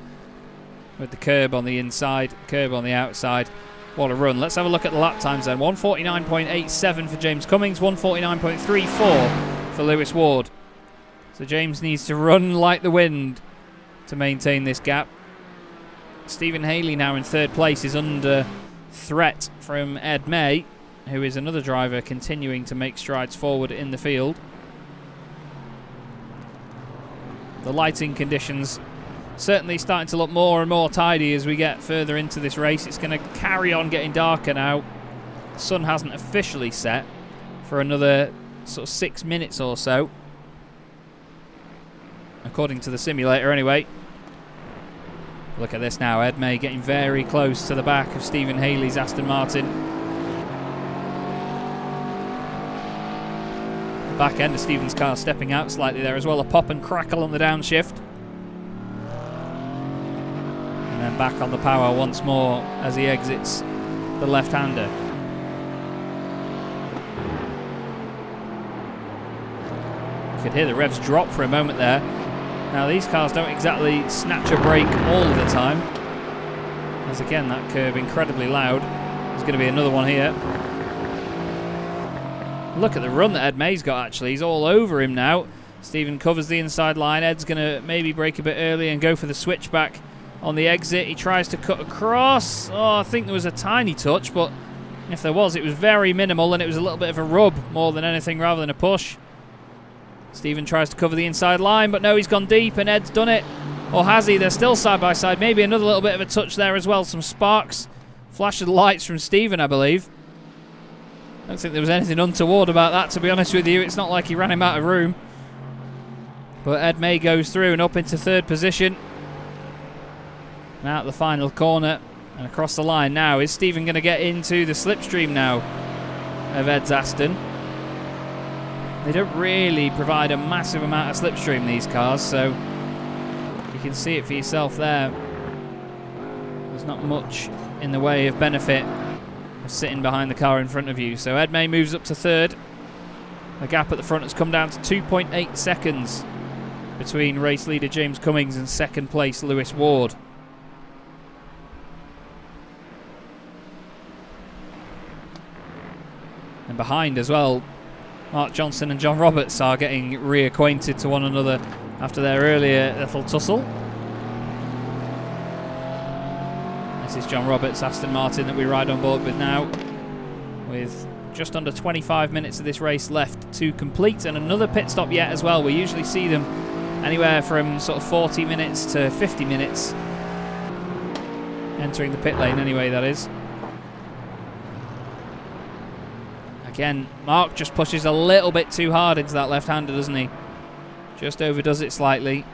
With the curb on the inside, curb on the outside. What a run. Let's have a look at the lap times then. 1:49.87 for James Cummings, 1:49.34 for Lewis Ward. So James needs to run like the wind to maintain this gap. Stephen Haley now in third place is under threat from Ed May, who is another driver continuing to make strides forward in the field. The lighting conditions certainly starting to look more and more tidy as we get further into this race. It's going to carry on getting darker now. The sun hasn't officially set for another sort of 6 minutes or so, according to the simulator anyway. Look at this now, Ed May getting very close to the back of Stephen Haley's Aston Martin. The back end of Stephen's car stepping out slightly there as well, a pop and crackle on the downshift. And then back on the power once more as he exits the left-hander. You could hear the revs drop for a moment there. Now these cars don't exactly snatch a break all of the time, as again that curb incredibly loud. There's going to be another one here. Look at the run that Ed May's got actually. He's all over him now. Stephen covers the inside line. Ed's going to maybe brake a bit early and go for the switchback on the exit. He tries to cut across. Oh, I think there was a tiny touch, but if there was, it was very minimal, and it was a little bit of a rub more than anything rather than a push. Stephen tries to cover the inside line, but no, he's gone deep, and Ed's done it. Or has he? They're still side by side. Maybe another little bit of a touch there as well. Some sparks. Flash of lights from Stephen, I believe. I don't think there was anything untoward about that, to be honest with you. It's not like he ran him out of room. But Ed May goes through and up into 3rd position. Now at the final corner and across the line now. Is Stephen going to get into the slipstream now of Ed's Aston? They don't really provide a massive amount of slipstream, these cars, so you can see it for yourself there. There's not much in the way of benefit of sitting behind the car in front of you. So Ed May moves up to 3rd. The gap at the front has come down to 2.8 seconds between race leader James Cummings and 2nd place Lewis Ward. And behind as well, Mark Johnson and John Roberts are getting reacquainted to one another after their earlier little tussle. This is John Roberts' Aston Martin that we ride on board with now, with just under 25 minutes of this race left to complete, and another pit stop yet as well. We usually see them anywhere from sort of 40 minutes to 50 minutes entering the pit lane anyway, that is. Again, Mark just pushes a little bit too hard into that left-hander, doesn't he? Just overdoes it slightly.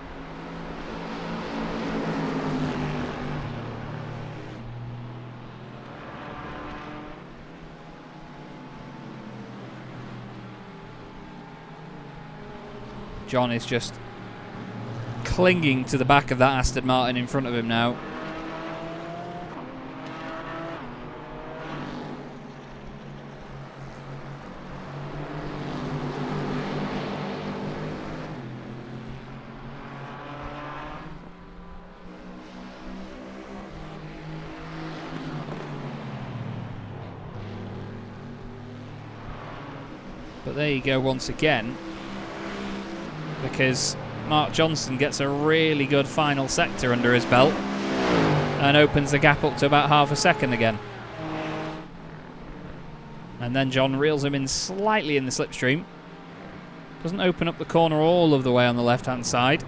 John is just clinging to the back of that Aston Martin in front of him now. But there you go once again, because Mark Johnson gets a really good final sector under his belt and opens the gap up to about half a second again. And then John reels him in slightly in the slipstream. Doesn't open up the corner all of the way on the left-hand side.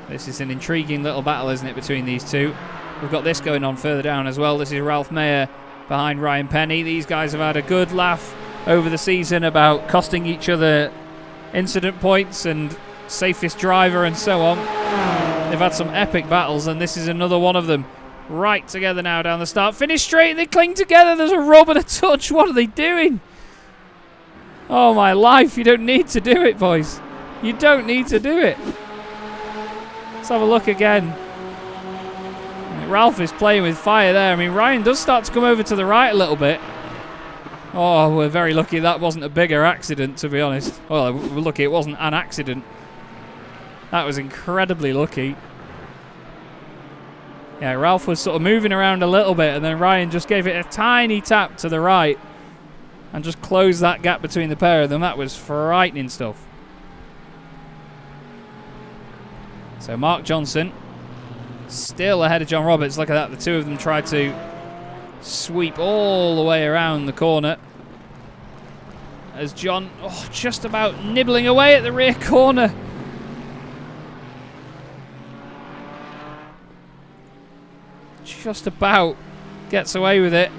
This is an intriguing little battle, isn't it, between these two? We've got this going on further down as well. This is Ralph Mayer behind Ryan Penny. These guys have had a good laugh over the season about costing each other incident points and safest driver and so on. They've had some epic battles, and this is another one of them. Right together now down the start. Finish straight, they cling together. There's a rub and a touch. What are they doing? Oh my life, you don't need to do it, boys. You don't need to do it. Let's have a look again. Ralph is playing with fire there. I mean, Ryan does start to come over to the right a little bit. Oh, we're very lucky that wasn't a bigger accident, to be honest. Well, we're lucky it wasn't an accident. That was incredibly lucky. Yeah, Ralph was sort of moving around a little bit, and then Ryan just gave it a tiny tap to the right and just closed that gap between the pair of them. That was frightening stuff. So Mark Johnson still ahead of John Roberts. Look at that. The two of them tried to sweep all the way around the corner as John just about nibbling away at the rear corner. Just about gets away with it.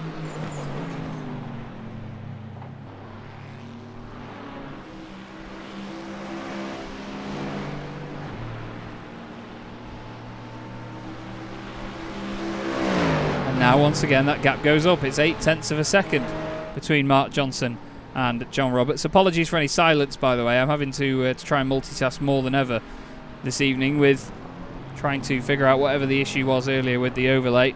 Now, once again, that gap goes up. It's 0.8 of a second between Mark Johnson and John Roberts. Apologies for any silence, by the way. I'm having to try and multitask more than ever this evening with trying to figure out whatever the issue was earlier with the overlay.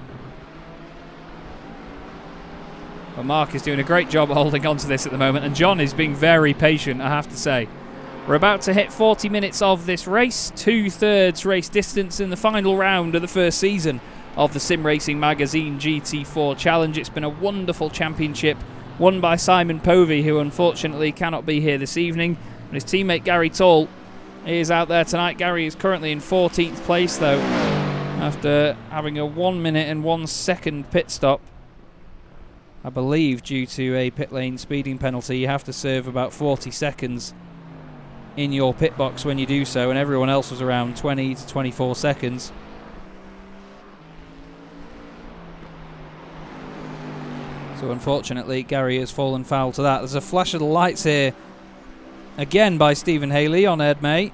But Mark is doing a great job holding on to this at the moment, and John is being very patient, I have to say. We're about to hit 40 minutes of this race, 2/3 race distance in the final round of the first season of the Sim Racing Magazine GT4 Challenge. It's been a wonderful championship won by Simon Povey, who unfortunately cannot be here this evening. And his teammate Gary Tall is out there tonight. Gary is currently in 14th place though, after having a 1 minute and 1 second pit stop. I believe due to a pit lane speeding penalty, you have to serve about 40 seconds in your pit box when you do so, and everyone else was around 20 to 24 seconds. So unfortunately, Gary has fallen foul to that. There's a flash of the lights here, again by Stephen Haley on Ed May.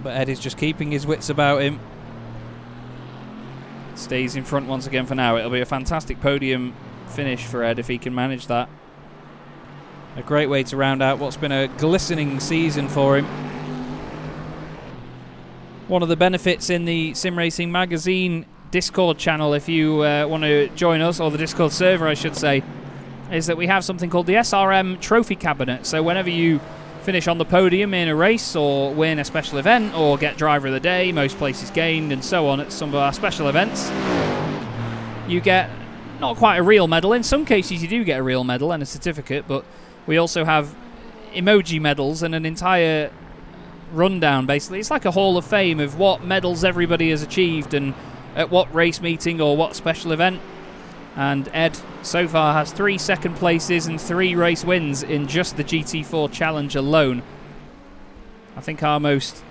But Ed is just keeping his wits about him. Stays in front once again for now. It'll be a fantastic podium finish for Ed if he can manage that. A great way to round out what's been a glistening season for him. One of the benefits in the Sim Racing Magazine Discord channel, if you want to join us, or the Discord server I should say, is that we have something called the SRM Trophy Cabinet. So whenever you finish on the podium in a race or win a special event or get driver of the day, most places gained and so on at some of our special events, you get not quite a real medal. In some cases you do get a real medal and a certificate, but we also have emoji medals and an entire rundown basically. It's like a hall of fame of what medals everybody has achieved and at what race meeting or what special event. And Ed so far has 3 second places and 3 race wins in just the GT4 Challenge alone. I think our most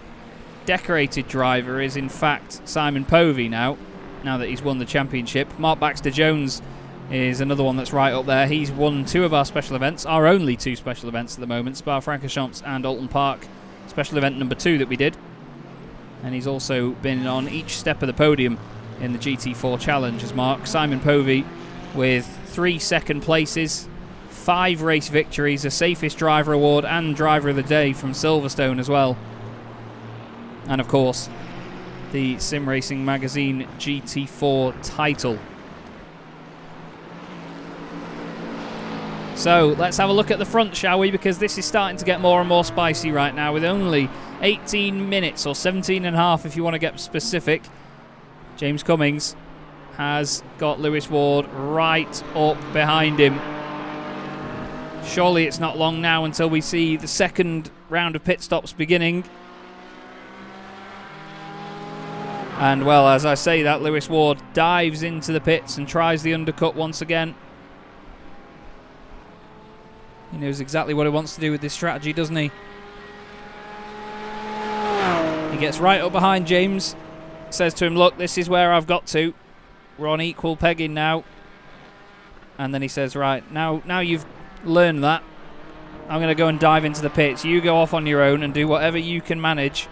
decorated driver is in fact Simon Povey now that he's won the championship. Mark Baxter-Jones is another one that's right up there. He's won 2 of our special events, our only 2 special events at the moment, Spa-Francorchamps and Alton Park, special event number 2 that we did. And he's also been on each step of the podium in the GT4 Challenge as Mark. Simon Povey with 3 second places, 5 race victories, a safest driver award and driver of the day from Silverstone as well. And of course, the Sim Racing Magazine GT4 title. So let's have a look at the front, shall we? Because this is starting to get more and more spicy right now with only 18 minutes, or 17 and a half if you want to get specific. James Cummings has got Lewis Ward right up behind him. Surely it's not long now until we see the second round of pit stops beginning. And well, as I say that, Lewis Ward dives into the pits and tries the undercut once again. He knows exactly what he wants to do with this strategy, doesn't he? He gets right up behind James, says to him, look, this is where I've got to. We're on equal pegging now. And then he says, right, now you've learned that, I'm going to go and dive into the pits. You go off on your own and do whatever you can manage.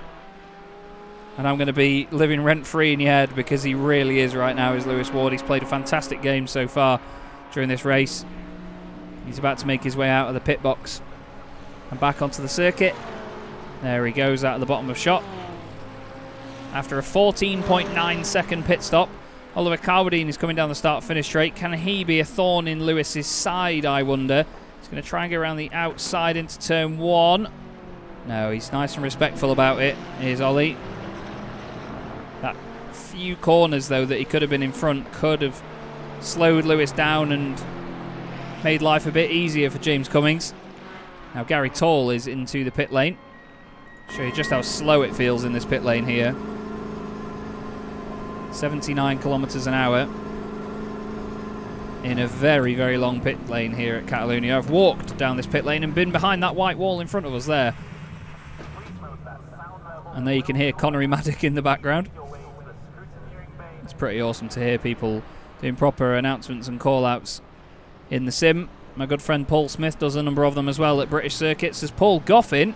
And I'm going to be living rent-free in your head, because he really is right now, is Lewis Ward. He's played a fantastic game so far during this race. He's about to make his way out of the pit box and back onto the circuit. There he goes out of the bottom of shot. After a 14.9 second pit stop, Oliver Carwadine is coming down the start-finish straight. Can he be a thorn in Lewis's side, I wonder? He's going to try and go around the outside into turn 1. No, he's nice and respectful about it. Here's Ollie. That few corners, though, that he could have been in front could have slowed Lewis down and made life a bit easier for James Cummings. Now Gary Tall is into the pit lane. Show you just how slow it feels in this pit lane here. 79 kilometers an hour in a very, very long pit lane here at Catalunya. I've walked down this pit lane and been behind that white wall in front of us there. And there you can hear Connery Maddock in the background. It's pretty awesome to hear people doing proper announcements and call-outs in the sim. My good friend Paul Smith does a number of them as well at British circuits, as Paul Goffin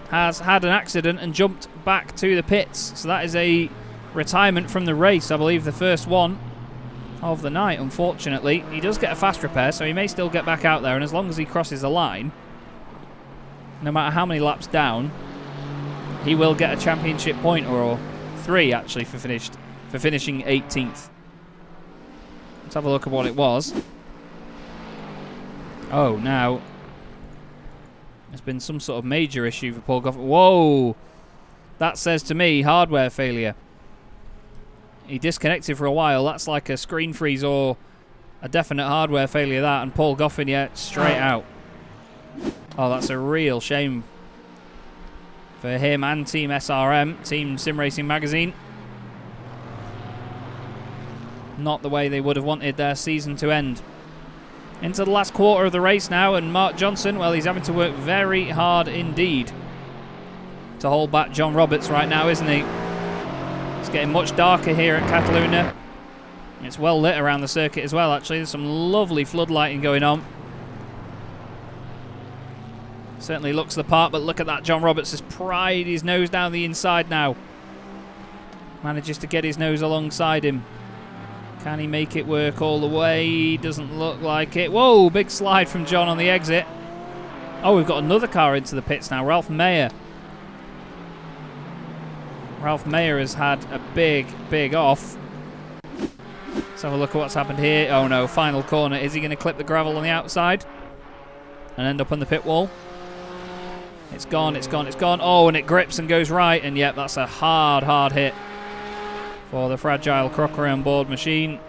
has had an accident and jumped back to the pits. So that is a retirement from the race, I believe the first one of the night, unfortunately. He does get a fast repair, so he may still get back out there, and as long as he crosses the line, no matter how many laps down, he will get a championship point, or 3 actually, for finishing 18th. Let's have a look at what it was. Oh, now there's been some sort of major issue for Paul Goffin. Whoa! That says to me hardware failure. He disconnected for a while. That's like a screen freeze or a definite hardware failure, that. And Paul Goffin, yeah, straight out. Oh, that's a real shame for him and Team SRM, Team Sim Racing Magazine. Not the way they would have wanted their season to end. Into the last quarter of the race now, and Mark Johnson, well, he's having to work very hard indeed to hold back John Roberts right now, isn't he? It's getting much darker here at Catalunya. It's well lit around the circuit as well, actually. There's some lovely floodlighting going on. Certainly looks the part, but look at that. John Roberts has pried his nose down the inside now. Manages to get his nose alongside him. Can he make it work all the way? Doesn't look like it. Whoa, big slide from John on the exit. Oh, we've got another car into the pits now. Ralph Mayer. Ralph Mayer has had a big off. Let's have a look at what's happened here. Oh no, final corner. Is he going to clip the gravel on the outside and end up on the pit wall? It's gone, it's gone, it's gone. Oh, and it grips and goes right. And yep, that's a hard hit for the fragile Crockery on board machine.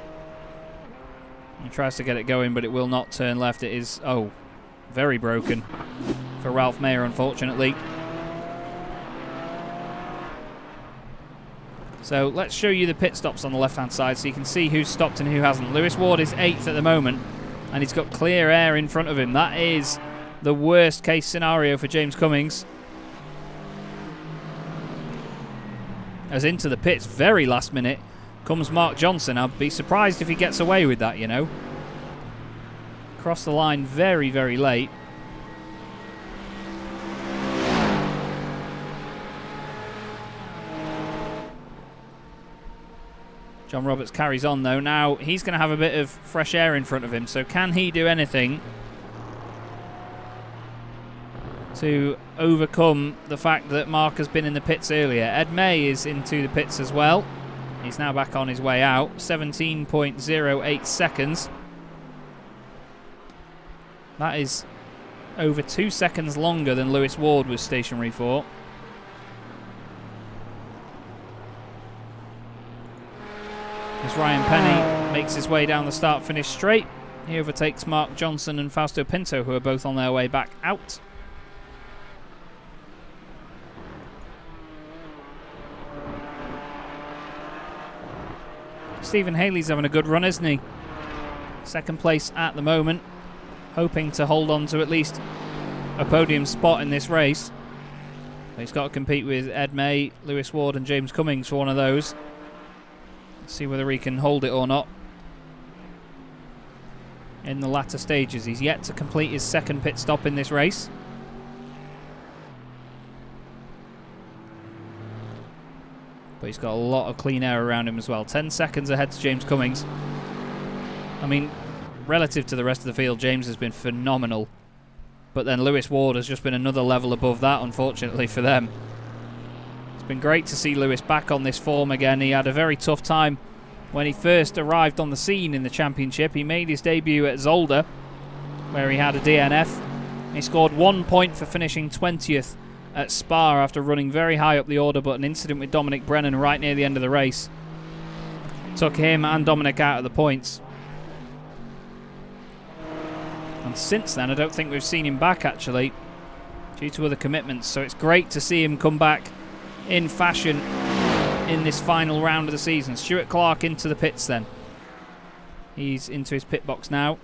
He tries to get it going, but it will not turn left. It is, oh, very broken for Ralph Mayer, unfortunately. So let's show you the pit stops on the left-hand side so you can see who's stopped and who hasn't. Lewis Ward is 8th at the moment, and he's got clear air in front of him. That is the worst-case scenario for James Cummings. As into the pits, very last minute, comes Mark Johnson. I'd be surprised if he gets away with that, you know. Crossed the line very late. John Roberts carries on though. Now he's going to have a bit of fresh air in front of him, so can he do anything to overcome the fact that Mark has been in the pits earlier? Ed May is into the pits as well. He's now back on his way out. 17.08 seconds. That is over 2 seconds longer than Lewis Ward was stationary for. As Ryan Penny makes his way down the start-finish straight, he overtakes Mark Johnson and Fausto Pinto, who are both on their way back out. Stephen Haley's having a good run, isn't he? Second place at the moment, hoping to hold on to at least a podium spot in this race. He's got to compete with Ed May, Lewis Ward and James Cummings for one of those. See whether he can hold it or not in the latter stages. He's yet to complete his second pit stop in this race. But he's got a lot of clean air around him as well. 10 seconds ahead to James Cummings. I mean, relative to the rest of the field, James has been phenomenal. But then Lewis Ward has just been another level above that, unfortunately, for them. It's been great to see Lewis back on this form again. He had a very tough time when he first arrived on the scene in the championship. He made his debut at Zolder, where he had a DNF. He scored 1 point for finishing 20th at Spa after running very high up the order, but an incident with Dominic Brennan right near the end of the race took him and Dominic out of the points. And since then, I don't think we've seen him back, actually, due to other commitments. So it's great to see him come back in fashion in this final round of the season. Stuart Clark into the pits then. He's into his pit box now.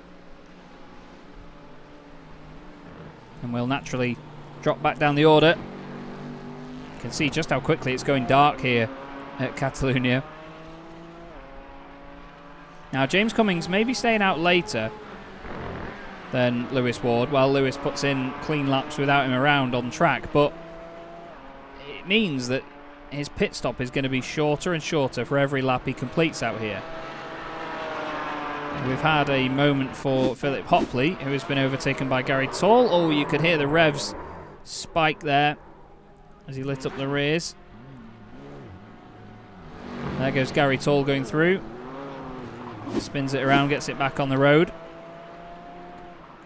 And will naturally drop back down the order. You can see just how quickly it's going dark here at Catalunya. Now James Cummings may be staying out later than Lewis Ward, while Lewis puts in clean laps without him around on track, but it means that his pit stop is going to be shorter and shorter for every lap he completes out here. We've had a moment for Philip Hopley, who has been overtaken by Gary Tall. Oh, you could hear the revs spike there as he lit up the rears. There goes Gary Tall going through. Spins it around, gets it back on the road.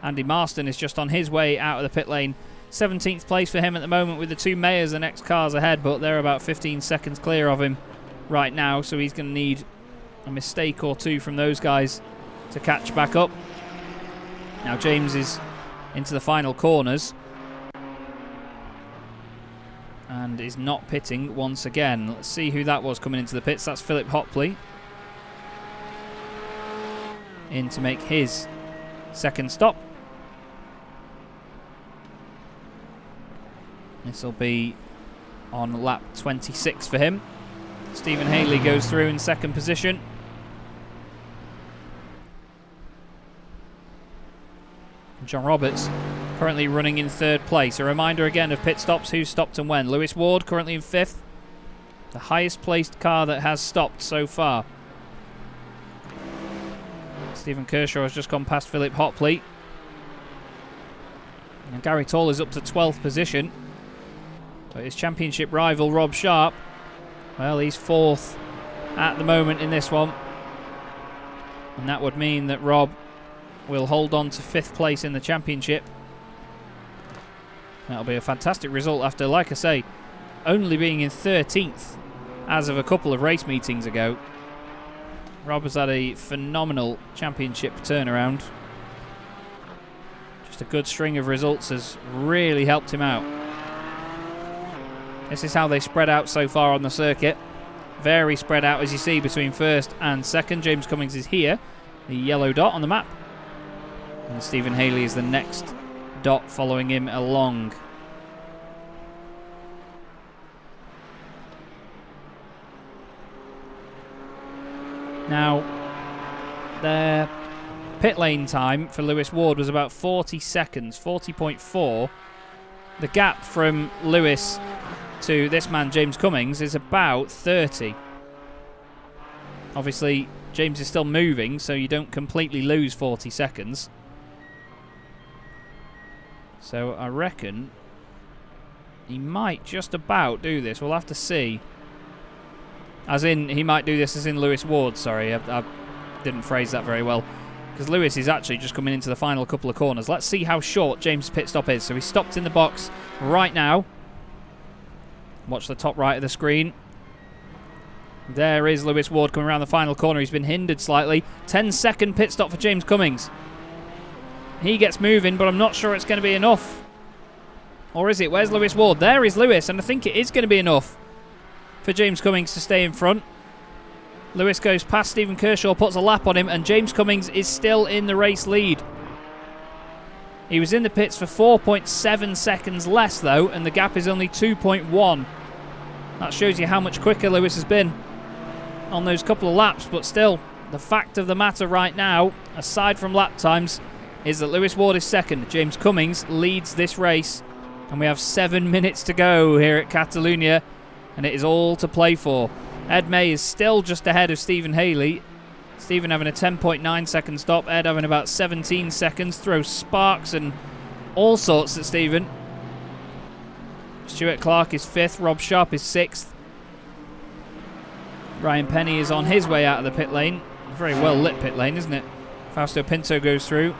Andy Marston is just on his way out of the pit lane. 17th place for him at the moment, with the two Mayers and X cars ahead, but they're about 15 seconds clear of him right now, so he's going to need a mistake or two from those guys to catch back up. Now James is into the final corners and is not pitting once again. Let's see who that was coming into the pits. That's Philip Hopley in to make his second stop. This will be on lap 26 for him. Stephen Haley goes through in second position. John Roberts currently running in 3rd place. A reminder again of pit stops, who stopped and when. Lewis Ward currently in 5th. The highest placed car that has stopped so far. Stephen Kershaw has just gone past Philip Hopley. And Gary Tall is up to 12th position. But his championship rival, Rob Sharp, well, he's 4th at the moment in this one. And that would mean that Rob will hold on to 5th place in the championship. That'll be a fantastic result after, like I say, only being in 13th as of a couple of race meetings ago. Rob has had a phenomenal championship turnaround. Just a good string of results has really helped him out. This is how they spread out so far on the circuit. Very spread out, as you see, between 1st and 2nd. James Cummings is here, the yellow dot on the map. And Stephen Haley is the next dot following him along. Now, their pit lane time for Lewis Ward was about 40 seconds, 40.4. The gap from Lewis to this man, James Cummings, is about 30. Obviously, James is still moving, so you don't completely lose 40 seconds. So I reckon he might just about do this. We'll have to see. As in, he might do this as in Lewis Ward, sorry. I didn't phrase that very well. Because Lewis is actually just coming into the final couple of corners. Let's see how short James' pit stop is. So he stopped in the box right now. Watch the top right of the screen. There is Lewis Ward coming around the final corner. He's been hindered slightly. 10-second pit stop for James Cummings. He gets moving, but I'm not sure it's going to be enough. Or is it? Where's Lewis Ward? There is Lewis, and I think it is going to be enough for James Cummings to stay in front. Lewis goes past Stephen Kershaw, puts a lap on him, and James Cummings is still in the race lead. He was in the pits for 4.7 seconds less, though, and the gap is only 2.1. That shows you how much quicker Lewis has been on those couple of laps, but still, the fact of the matter right now, aside from lap times, is that Lewis Ward is second. James Cummings leads this race, and we have 7 minutes to go here at Catalunya, and it is all to play for. Ed May is still just ahead of Stephen Haley. Stephen having a 10.9 second stop, Ed having about 17 seconds, throws sparks and all sorts at Stephen. Stuart Clark is 5th, Rob Sharp is 6th. Ryan Penny is on his way out of the pit lane. A very well lit pit lane, isn't it? Fausto Pinto goes through.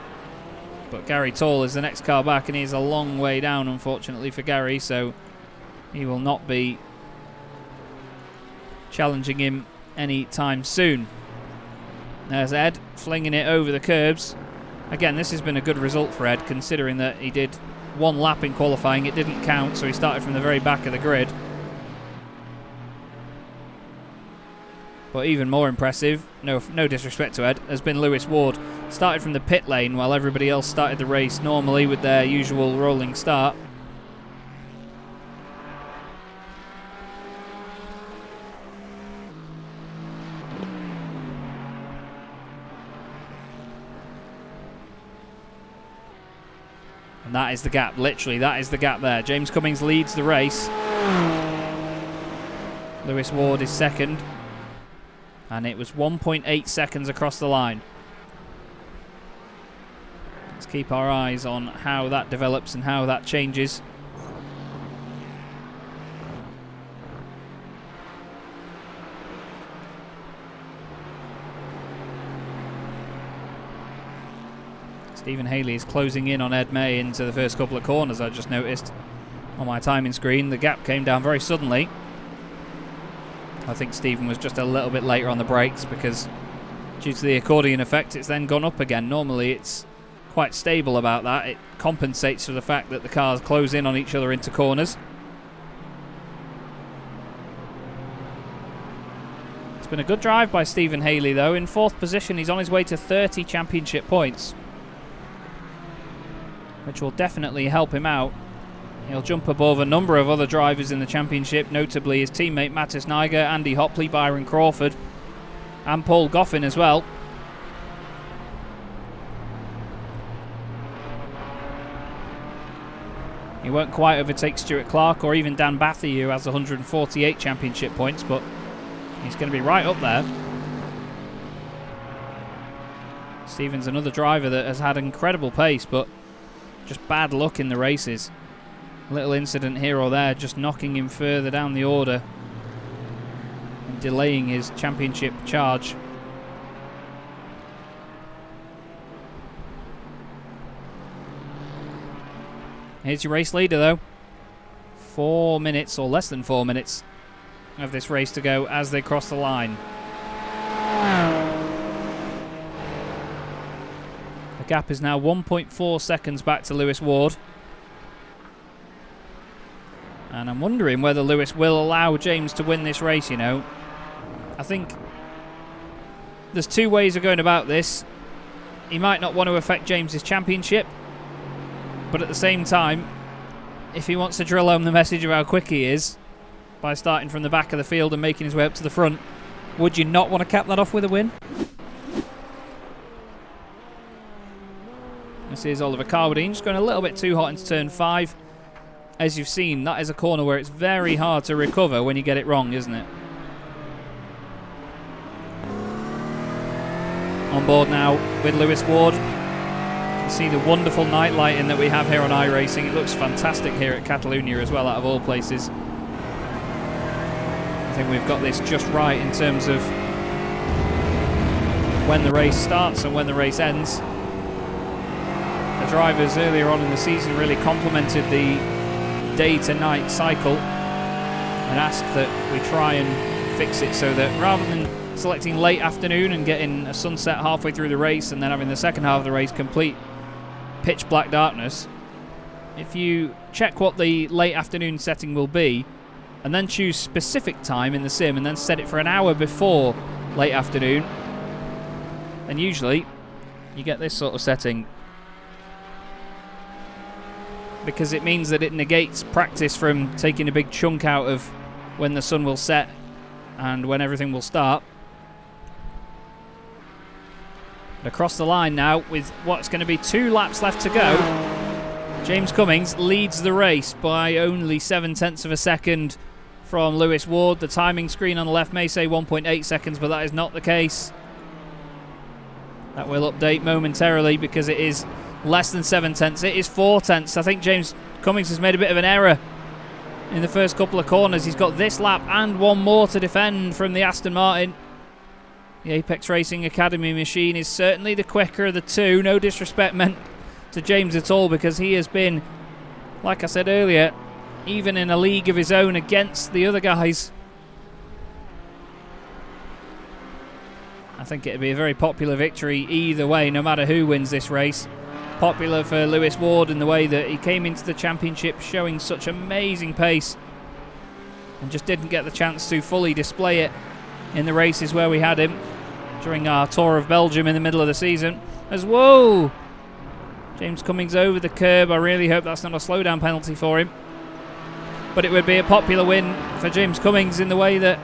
But Gary Tall is the next car back, and he's a long way down, unfortunately, for Gary, so he will not be challenging him anytime soon. There's Ed flinging it over the curbs. Again, this has been a good result for Ed, considering that he did one lap in qualifying. It didn't count, so he started from the very back of the grid. But even more impressive, no disrespect to Ed, has been Lewis Ward. Started from the pit lane while everybody else started the race normally with their usual rolling start. And that is the gap, literally, that is the gap there. James Cummings leads the race. Lewis Ward is second. And it was 1.8 seconds across the line. Let's keep our eyes on how that develops and how that changes. Stephen Haley is closing in on Ed May into the first couple of corners. I just noticed on my timing screen the gap came down very suddenly. I think Stephen was just a little bit later on the brakes because due to the accordion effect it's then gone up again. Normally it's quite stable about that. It compensates for the fact that the cars close in on each other into corners. It's been a good drive by Stephen Haley though. In 4th position, he's on his way to 30 championship points, which will definitely help him out. He'll jump above a number of other drivers in the championship, notably his teammate Mattis Niger, Andy Hopley, Byron Crawford, and Paul Goffin as well. He won't quite overtake Stuart Clark or even Dan Bathy, who has 148 championship points, but he's going to be right up there. Stephen's another driver that has had incredible pace, but just bad luck in the races. A little incident here or there, just knocking him further down the order and delaying his championship charge. Here's your race leader, though. 4 minutes, or less than 4 minutes, of this race to go as they cross the line. The gap is now 1.4 seconds back to Lewis Ward. And I'm wondering whether Lewis will allow James to win this race, you know. I think there's two ways of going about this. He might not want to affect James's championship, but at the same time, if he wants to drill home the message of how quick he is by starting from the back of the field and making his way up to the front, would you not want to cap that off with a win? This is Oliver Carwadine, just going a little bit too hot into turn 5. As you've seen, that is a corner where it's very hard to recover when you get it wrong, isn't it? On board now with Lewis Ward. You can see the wonderful night lighting that we have here on iRacing. It looks fantastic here at Catalunya as well, out of all places. I think we've got this just right in terms of when the race starts and when the race ends. The drivers earlier on in the season really complimented the day to night cycle and asked that we try and fix it so that rather than selecting late afternoon and getting a sunset halfway through the race and then having the second half of the race complete pitch black darkness, if you check what the late afternoon setting will be and then choose specific time in the sim and then set it for an hour before late afternoon, then usually you get this sort of setting, because it means that it negates practice from taking a big chunk out of when the sun will set and when everything will start. But across the line now with what's going to be 2 laps left to go, James Cummings leads the race by only 0.7 of a second from Lewis Ward. The timing screen on the left may say 1.8 seconds, but that is not the case. That will update momentarily because it is less than 0.7. It is 0.4. I think James Cummings has made a bit of an error in the first couple of corners. He's got this lap and one more to defend from the Aston Martin. The Apex Racing Academy machine is certainly the quicker of the two. No disrespect meant to James at all, because he has been, like I said earlier, even in a league of his own against the other guys. I think it'd be a very popular victory either way, no matter who wins this race. Popular for Lewis Ward in the way that he came into the championship showing such amazing pace and just didn't get the chance to fully display it in the races where we had him during our tour of Belgium in the middle of the season. Whoa! James Cummings over the curb. I really hope that's not a slowdown penalty for him. But it would be a popular win for James Cummings in the way that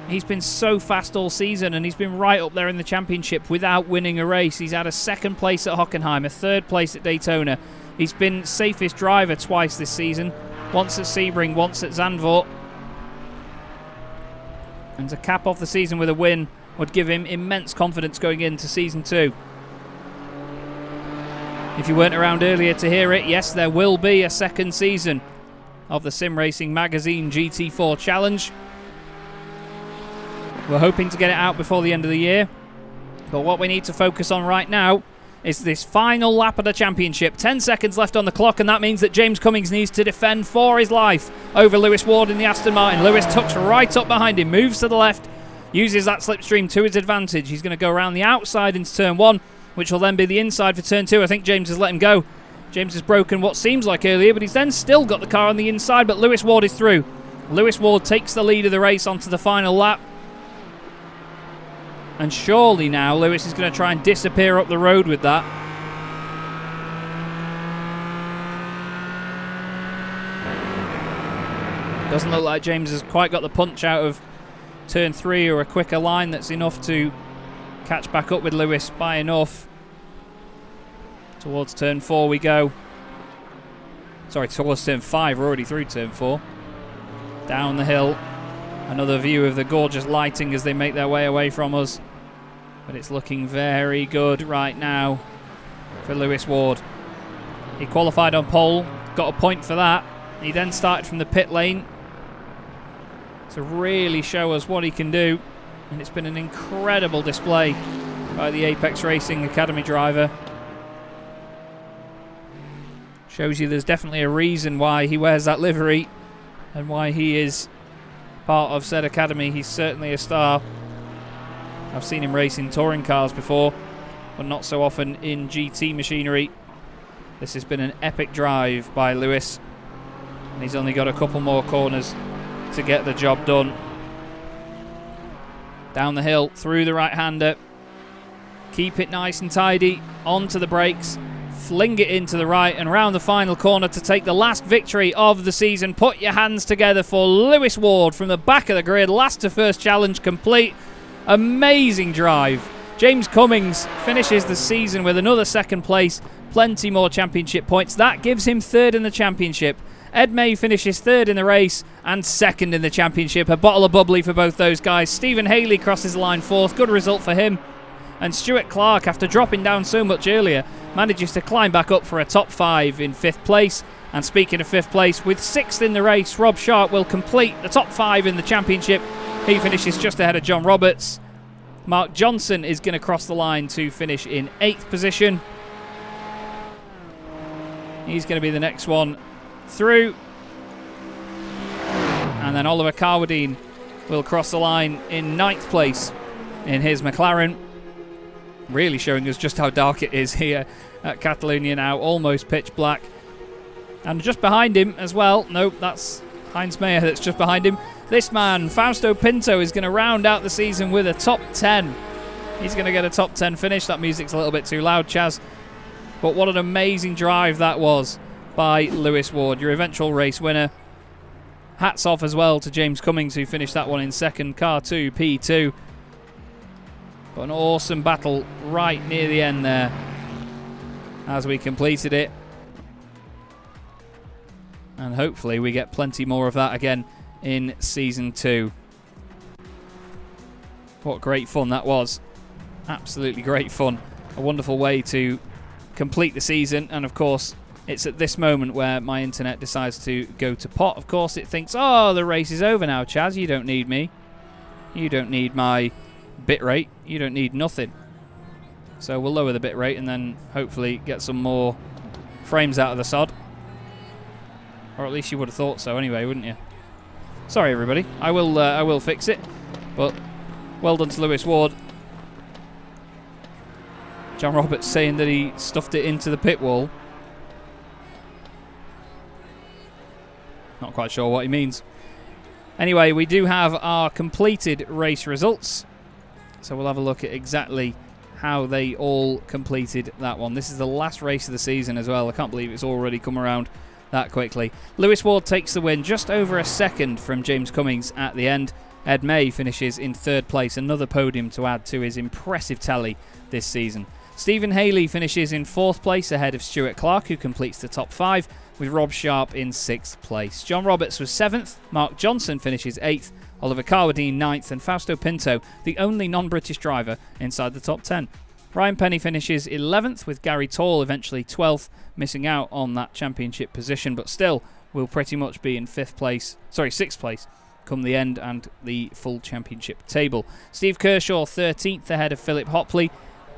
he's been so fast all season and he's been right up there in the championship without winning a race. He's had a 2nd place at Hockenheim, a 3rd place at Daytona. He's been safest driver twice this season, once at Sebring, once at Zandvoort. And to cap off the season with a win would give him immense confidence going into season 2. If you weren't around earlier to hear it, yes, there will be a 2nd season of the Sim Racing Magazine GT4 Challenge. We're hoping to get it out before the end of the year. But what we need to focus on right now is this final lap of the championship. 10 seconds left on the clock, and that means that James Cummings needs to defend for his life over Lewis Ward in the Aston Martin. Lewis tucks right up behind him, moves to the left, uses that slipstream to his advantage. He's going to go around the outside into turn 1, which will then be the inside for turn 2. I think James has let him go. James has broken what seems like earlier, but he's then still got the car on the inside, but Lewis Ward is through. Lewis Ward takes the lead of the race onto the final lap. And surely now Lewis is going to try and disappear up the road with that. Doesn't look like James has quite got the punch out of turn 3 or a quicker line that's enough to catch back up with Lewis by enough. Towards turn 4 we go. Sorry, towards turn 5. We're already through turn 4. Down the hill. Another view of the gorgeous lighting as they make their way away from us. But it's looking very good right now for Lewis Ward. He qualified on pole, got a point for that. He then started from the pit lane to really show us what he can do. And it's been an incredible display by the Apex Racing Academy driver. Shows you there's definitely a reason why he wears that livery and why he is part of said academy. He's certainly a star. I've seen him race in touring cars before, but not so often in GT machinery. This has been an epic drive by Lewis, and he's only got a couple more corners to get the job done. Down the hill, through the right-hander. Keep it nice and tidy, onto the brakes, fling it into the right and round the final corner to take the last victory of the season. Put your hands together for Lewis Ward from the back of the grid. Last to first challenge complete. Amazing drive. James Cummings finishes the season with another second place. Plenty more championship points. That gives him third in the championship. Ed May finishes third in the race and second in the championship. A bottle of bubbly for both those guys. Stephen Haley crosses the line fourth. Good result for him. And Stuart Clark, after dropping down so much earlier, manages to climb back up for a top 5 in 5th place. And speaking of 5th place, with 6th in the race, Rob Sharp will complete the top 5 in the championship. He finishes just ahead of John Roberts. Mark Johnson is going to cross the line to finish in 8th position. He's going to be the next one through. And then Oliver Carwadine will cross the line in 9th place in his McLaren. Really showing us just how dark it is here at Catalunya now, almost pitch black. And just behind him as well, nope, that's Heinz Mayer that's just behind him. This man, Fausto Pinto, is going to round out the season with a top 10. He's going to get a top 10 finish. That music's a little bit too loud, Chaz. But what an amazing drive that was by Lewis Ward, your eventual race winner. Hats off as well to James Cummings, who finished that one in second, car 2, P2. But an awesome battle right near the end there as we completed it. And hopefully we get plenty more of that again in Season 2. What great fun that was. Absolutely great fun. A wonderful way to complete the season. And of course, it's at this moment where my internet decides to go to pot. Of course, it thinks, oh, the race is over now, Chaz. You don't need me. You don't need my bitrate. You don't need nothing. So we'll lower the bitrate and then hopefully get some more frames out of the sod. Or at least you would have thought so anyway, wouldn't you? Sorry, everybody. I will fix it. But well done to Lewis Ward. John Roberts saying that he stuffed it into the pit wall. Not quite sure what he means. Anyway, we do have our completed race results. So we'll have a look at exactly how they all completed that one. This is the last race of the season as well. I can't believe it's already come around that quickly. Lewis Ward takes the win, just over a second from James Cummings at the end. Ed May finishes in 3rd place, another podium to add to his impressive tally this season. Stephen Haley finishes in 4th place ahead of Stuart Clark, who completes the top 5, with Rob Sharp in 6th place. John Roberts was 7th, Mark Johnson finishes 8th, Oliver Carwadine 9th, and Fausto Pinto, the only non-British driver inside the top 10. Ryan Penny finishes 11th, with Gary Tall eventually 12th, missing out on that championship position, but still will pretty much be in 6th place come the end and the full championship table. Steve Kershaw 13th ahead of Philip Hopley.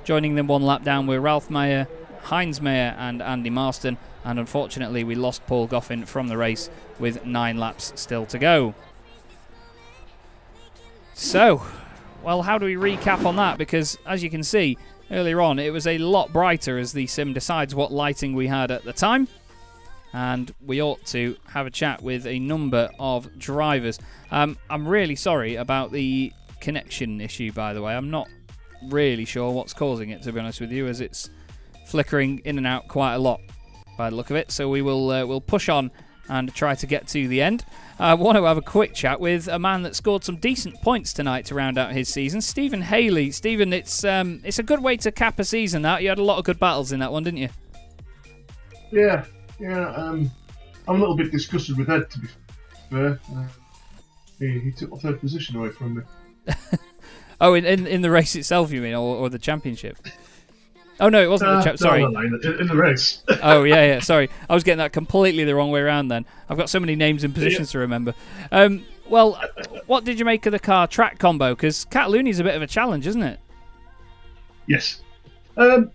Joining them one lap down were Ralph Mayer, Heinz Mayer and Andy Marston, and unfortunately we lost Paul Goffin from the race with 9 laps still to go. So, well, how do we recap on that? Because as you can see, earlier on it was a lot brighter as the sim decides what lighting we had at the time. And we ought to have a chat with a number of drivers. I'm really sorry about the connection issue, by the way. I'm not really sure what's causing it, to be honest with you, as it's flickering in and out quite a lot by the look of it. So we will we'll push on and try to get to the end. I want to have a quick chat with a man that scored some decent points tonight to round out his season, Stephen Haley. Stephen, it's a good way to cap a season, that. You had a lot of good battles in that one, didn't you? Yeah. I'm a little bit disgusted with Ed, to be fair. He took my third position away from me. Oh, in the race itself, you mean, or the championship? Oh no, it wasn't the sorry. No, in the race. Oh yeah, sorry. I was getting that completely the wrong way around then. I've got so many names and positions to remember. Well, what did you make of the car track combo? Because Catalunya's a bit of a challenge, isn't it? Yes. Yeah,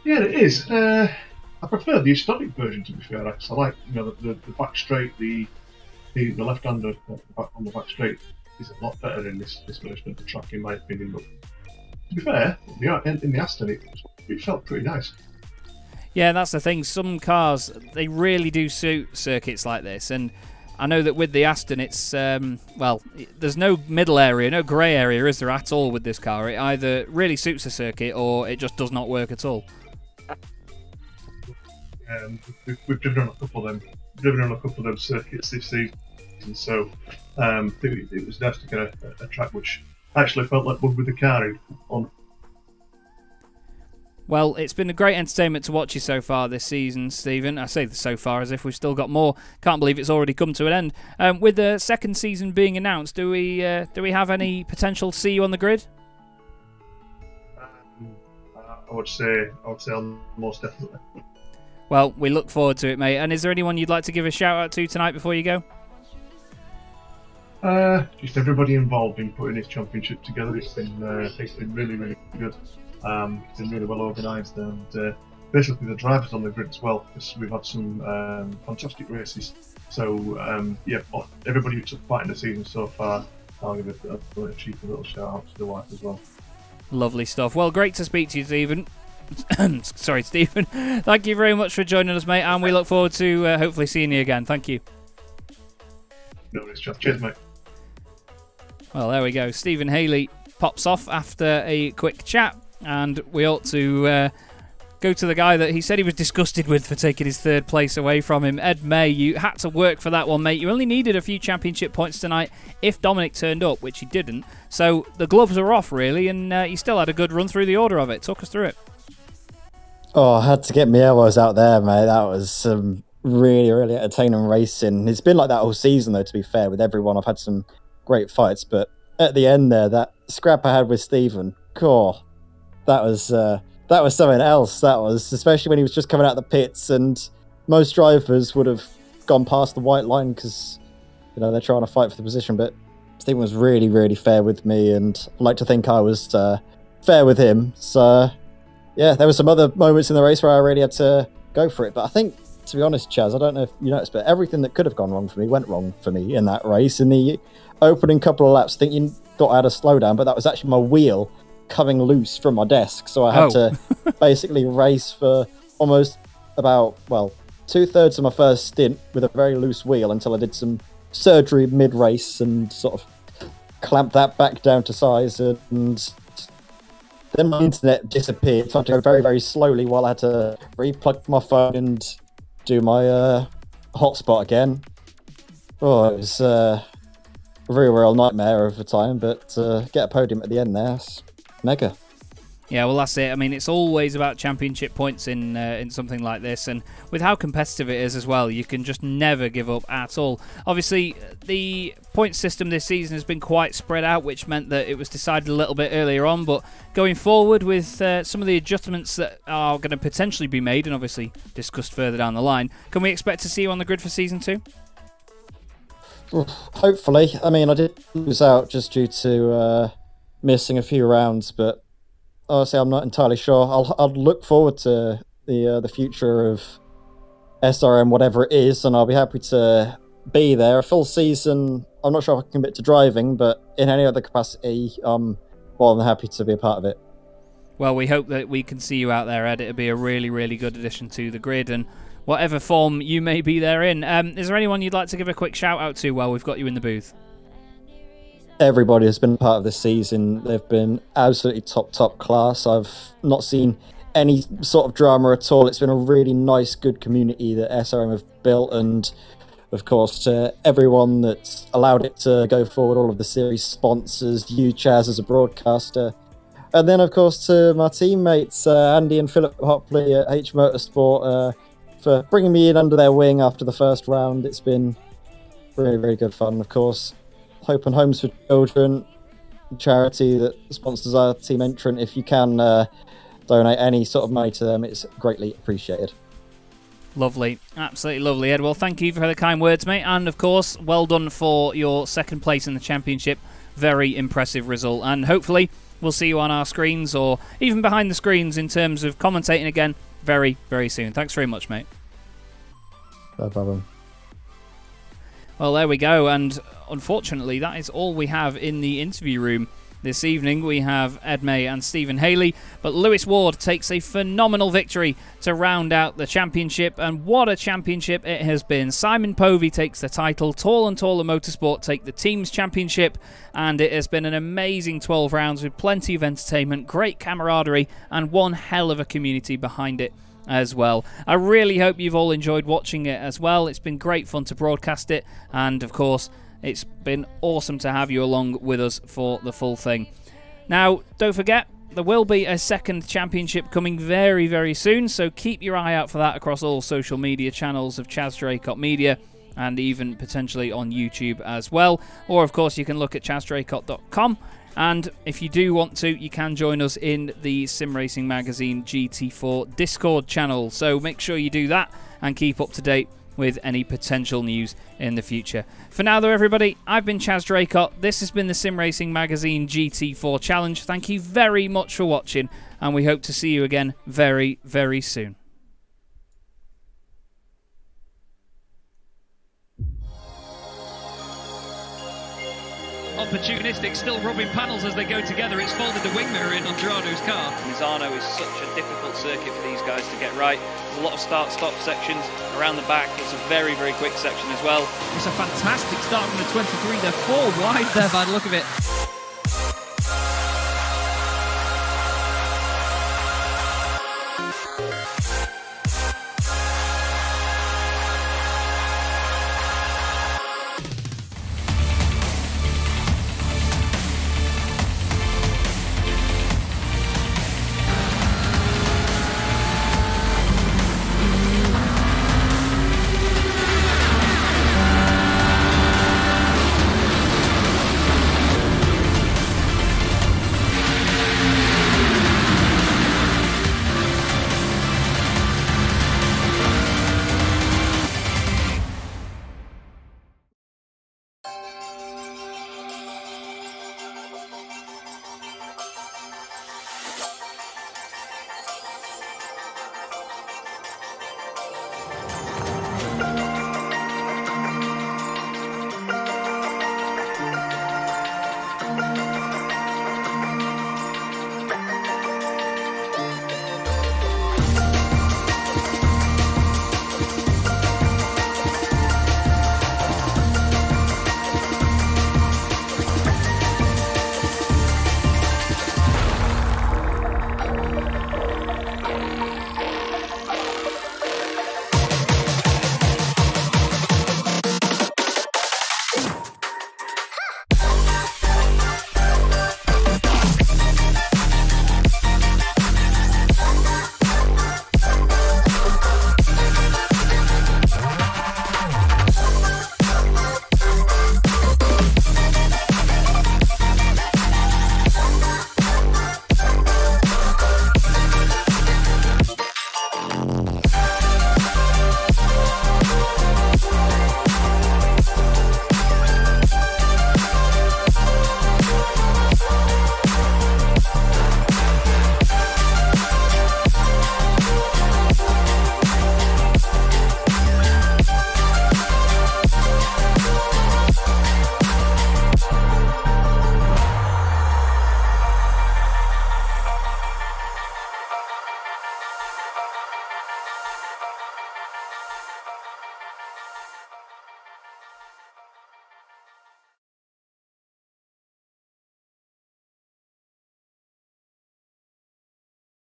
it is. I prefer the historic version, to be fair. I like, the back straight, the left-hander on the back straight is a lot better in this version of the track, in my opinion. But to be fair, in the Aston, it felt pretty nice. Yeah, that's the thing. Some cars, they really do suit circuits like this, and I know that with the Aston, it's there's no middle area, no grey area, is there at all with this car? It either really suits the circuit or it just does not work at all. We've driven on a couple of them circuits this season, so it was nice to get a track which actually felt like one with the car on. Well, it's been a great entertainment to watch you so far this season, Stephen. I say so far as if we've still got more. Can't believe it's already come to an end. With the second season being announced, do we have any potential to see you on the grid? I would say most definitely. Well, we look forward to it, mate. And is there anyone you'd like to give a shout out to tonight before you go? Just everybody involved in putting this championship together. It's been really, really good. It's been really well organised, and basically the drivers on the grid as well, because we've had some fantastic races. So everybody who took part in the season so far, I'll give a cheeky little shout out to the wife as well. Lovely stuff. Well, great to speak to you, Stephen. Sorry, Stephen. Thank you very much for joining us, mate, and we look forward to hopefully seeing you again. Thank you. No worries, Chaz. Cheers, mate. Well, there we go. Stephen Haley pops off after a quick chat, and we ought to go to the guy that he said he was disgusted with for taking his third place away from him. Ed May, you had to work for that one, mate. You only needed a few championship points tonight if Dominic turned up, which he didn't. So the gloves are off, really, and you still had a good run through the order of it. Talk us through it. Oh, I had to get my elbows out there, mate. That was some really, really entertaining racing. It's been like that all season, though, to be fair, with everyone. I've had some great fights, but at the end there, that scrap I had with Stephen, that was something else. That was, especially when he was just coming out of the pits, and most drivers would have gone past the white line because, they're trying to fight for the position, but Stephen was really, really fair with me, and I like to think I was fair with him. So yeah, there were some other moments in the race where I really had to go for it. But I think, to be honest, Chaz, I don't know if you noticed, but everything that could have gone wrong for me went wrong for me in that race. In the opening couple of laps, I think you thought I had a slowdown, but that was actually my wheel coming loose from my desk. So I had to basically race for almost about, 2/3 of my first stint with a very loose wheel until I did some surgery mid-race and sort of clamped that back down to size, and then my internet disappeared, so I had to go very, very slowly while I had to replug my phone and do my hotspot again. Oh, it was a real nightmare of a time, but get a podium at the end there, it's mega. Yeah, well, that's it. I mean, it's always about championship points in something like this, and with how competitive it is as well, you can just never give up at all. Obviously, the point system this season has been quite spread out, which meant that it was decided a little bit earlier on, but going forward with some of the adjustments that are going to potentially be made, and obviously discussed further down the line, can we expect to see you on the grid for Season 2? Hopefully. I mean, I did lose out just due to missing a few rounds, but honestly, I'm not entirely sure. I'll look forward to the future of SRM, whatever it is, and I'll be happy to be there. A full season, I'm not sure if I can commit to driving, but in any other capacity, I'm more than happy to be a part of it. Well, we hope that we can see you out there, Ed. It'll be a really, really good addition to the grid, and whatever form you may be there in. Is there anyone you'd like to give a quick shout out to while we've got you in the booth? Everybody has been part of this season. They've been absolutely top class. I've not seen any sort of drama at all. It's been a really nice, good community that SRM have built, and of course to everyone that's allowed it to go forward, all of the series sponsors, you, Chaz, as a broadcaster, and then of course to my teammates Andy and Philip Hopley at H Motorsport. for bringing me in under their wing after the first round. It's been really, really good fun. Of course, Hope and Homes for Children, charity that sponsors our team entrant. If you can donate any sort of money to them, it's greatly appreciated. Lovely, absolutely lovely, Ed. Well, thank you for the kind words, mate, and of course, well done for your second place in the championship. Very impressive result, and hopefully we'll see you on our screens or even behind the screens in terms of commentating again very, very soon. Thanks very much, mate. No problem. Well, there we go, and unfortunately that is all we have in the interview room this evening. We have Ed May and Stephen Haley, but Lewis Ward takes a phenomenal victory to round out the championship, and what a championship it has been. Simon Povey takes the title, Tall and Taller Motorsport take the team's championship, and it has been an amazing 12 rounds with plenty of entertainment, great camaraderie, and one hell of a community behind it as well. I really hope you've all enjoyed watching it as well. It's been great fun to broadcast it, and of course it's been awesome to have you along with us for the full thing. Now, don't forget, there will be a second championship coming very, very soon, so keep your eye out for that across all social media channels of Chaz Draycott Media, and even potentially on YouTube as well. Or, of course, you can look at chazdraycott.com, and if you do want to, you can join us in the Sim Racing Magazine GT4 Discord channel. So make sure you do that and keep up to date with any potential news in the future. For now though, everybody, I've been Chaz Draycott. This has been the Sim Racing Magazine GT4 Challenge. Thank you very much for watching, and we hope to see you again very, very soon. Opportunistic, still rubbing panels as they go together. It's folded the wing mirror in on Gerardo's car. Misano is such a difficult circuit for these guys to get right. There's a lot of start-stop sections around the back. It's a very, very quick section as well. It's a fantastic start from the 23. They're 4 wide there by the look of it.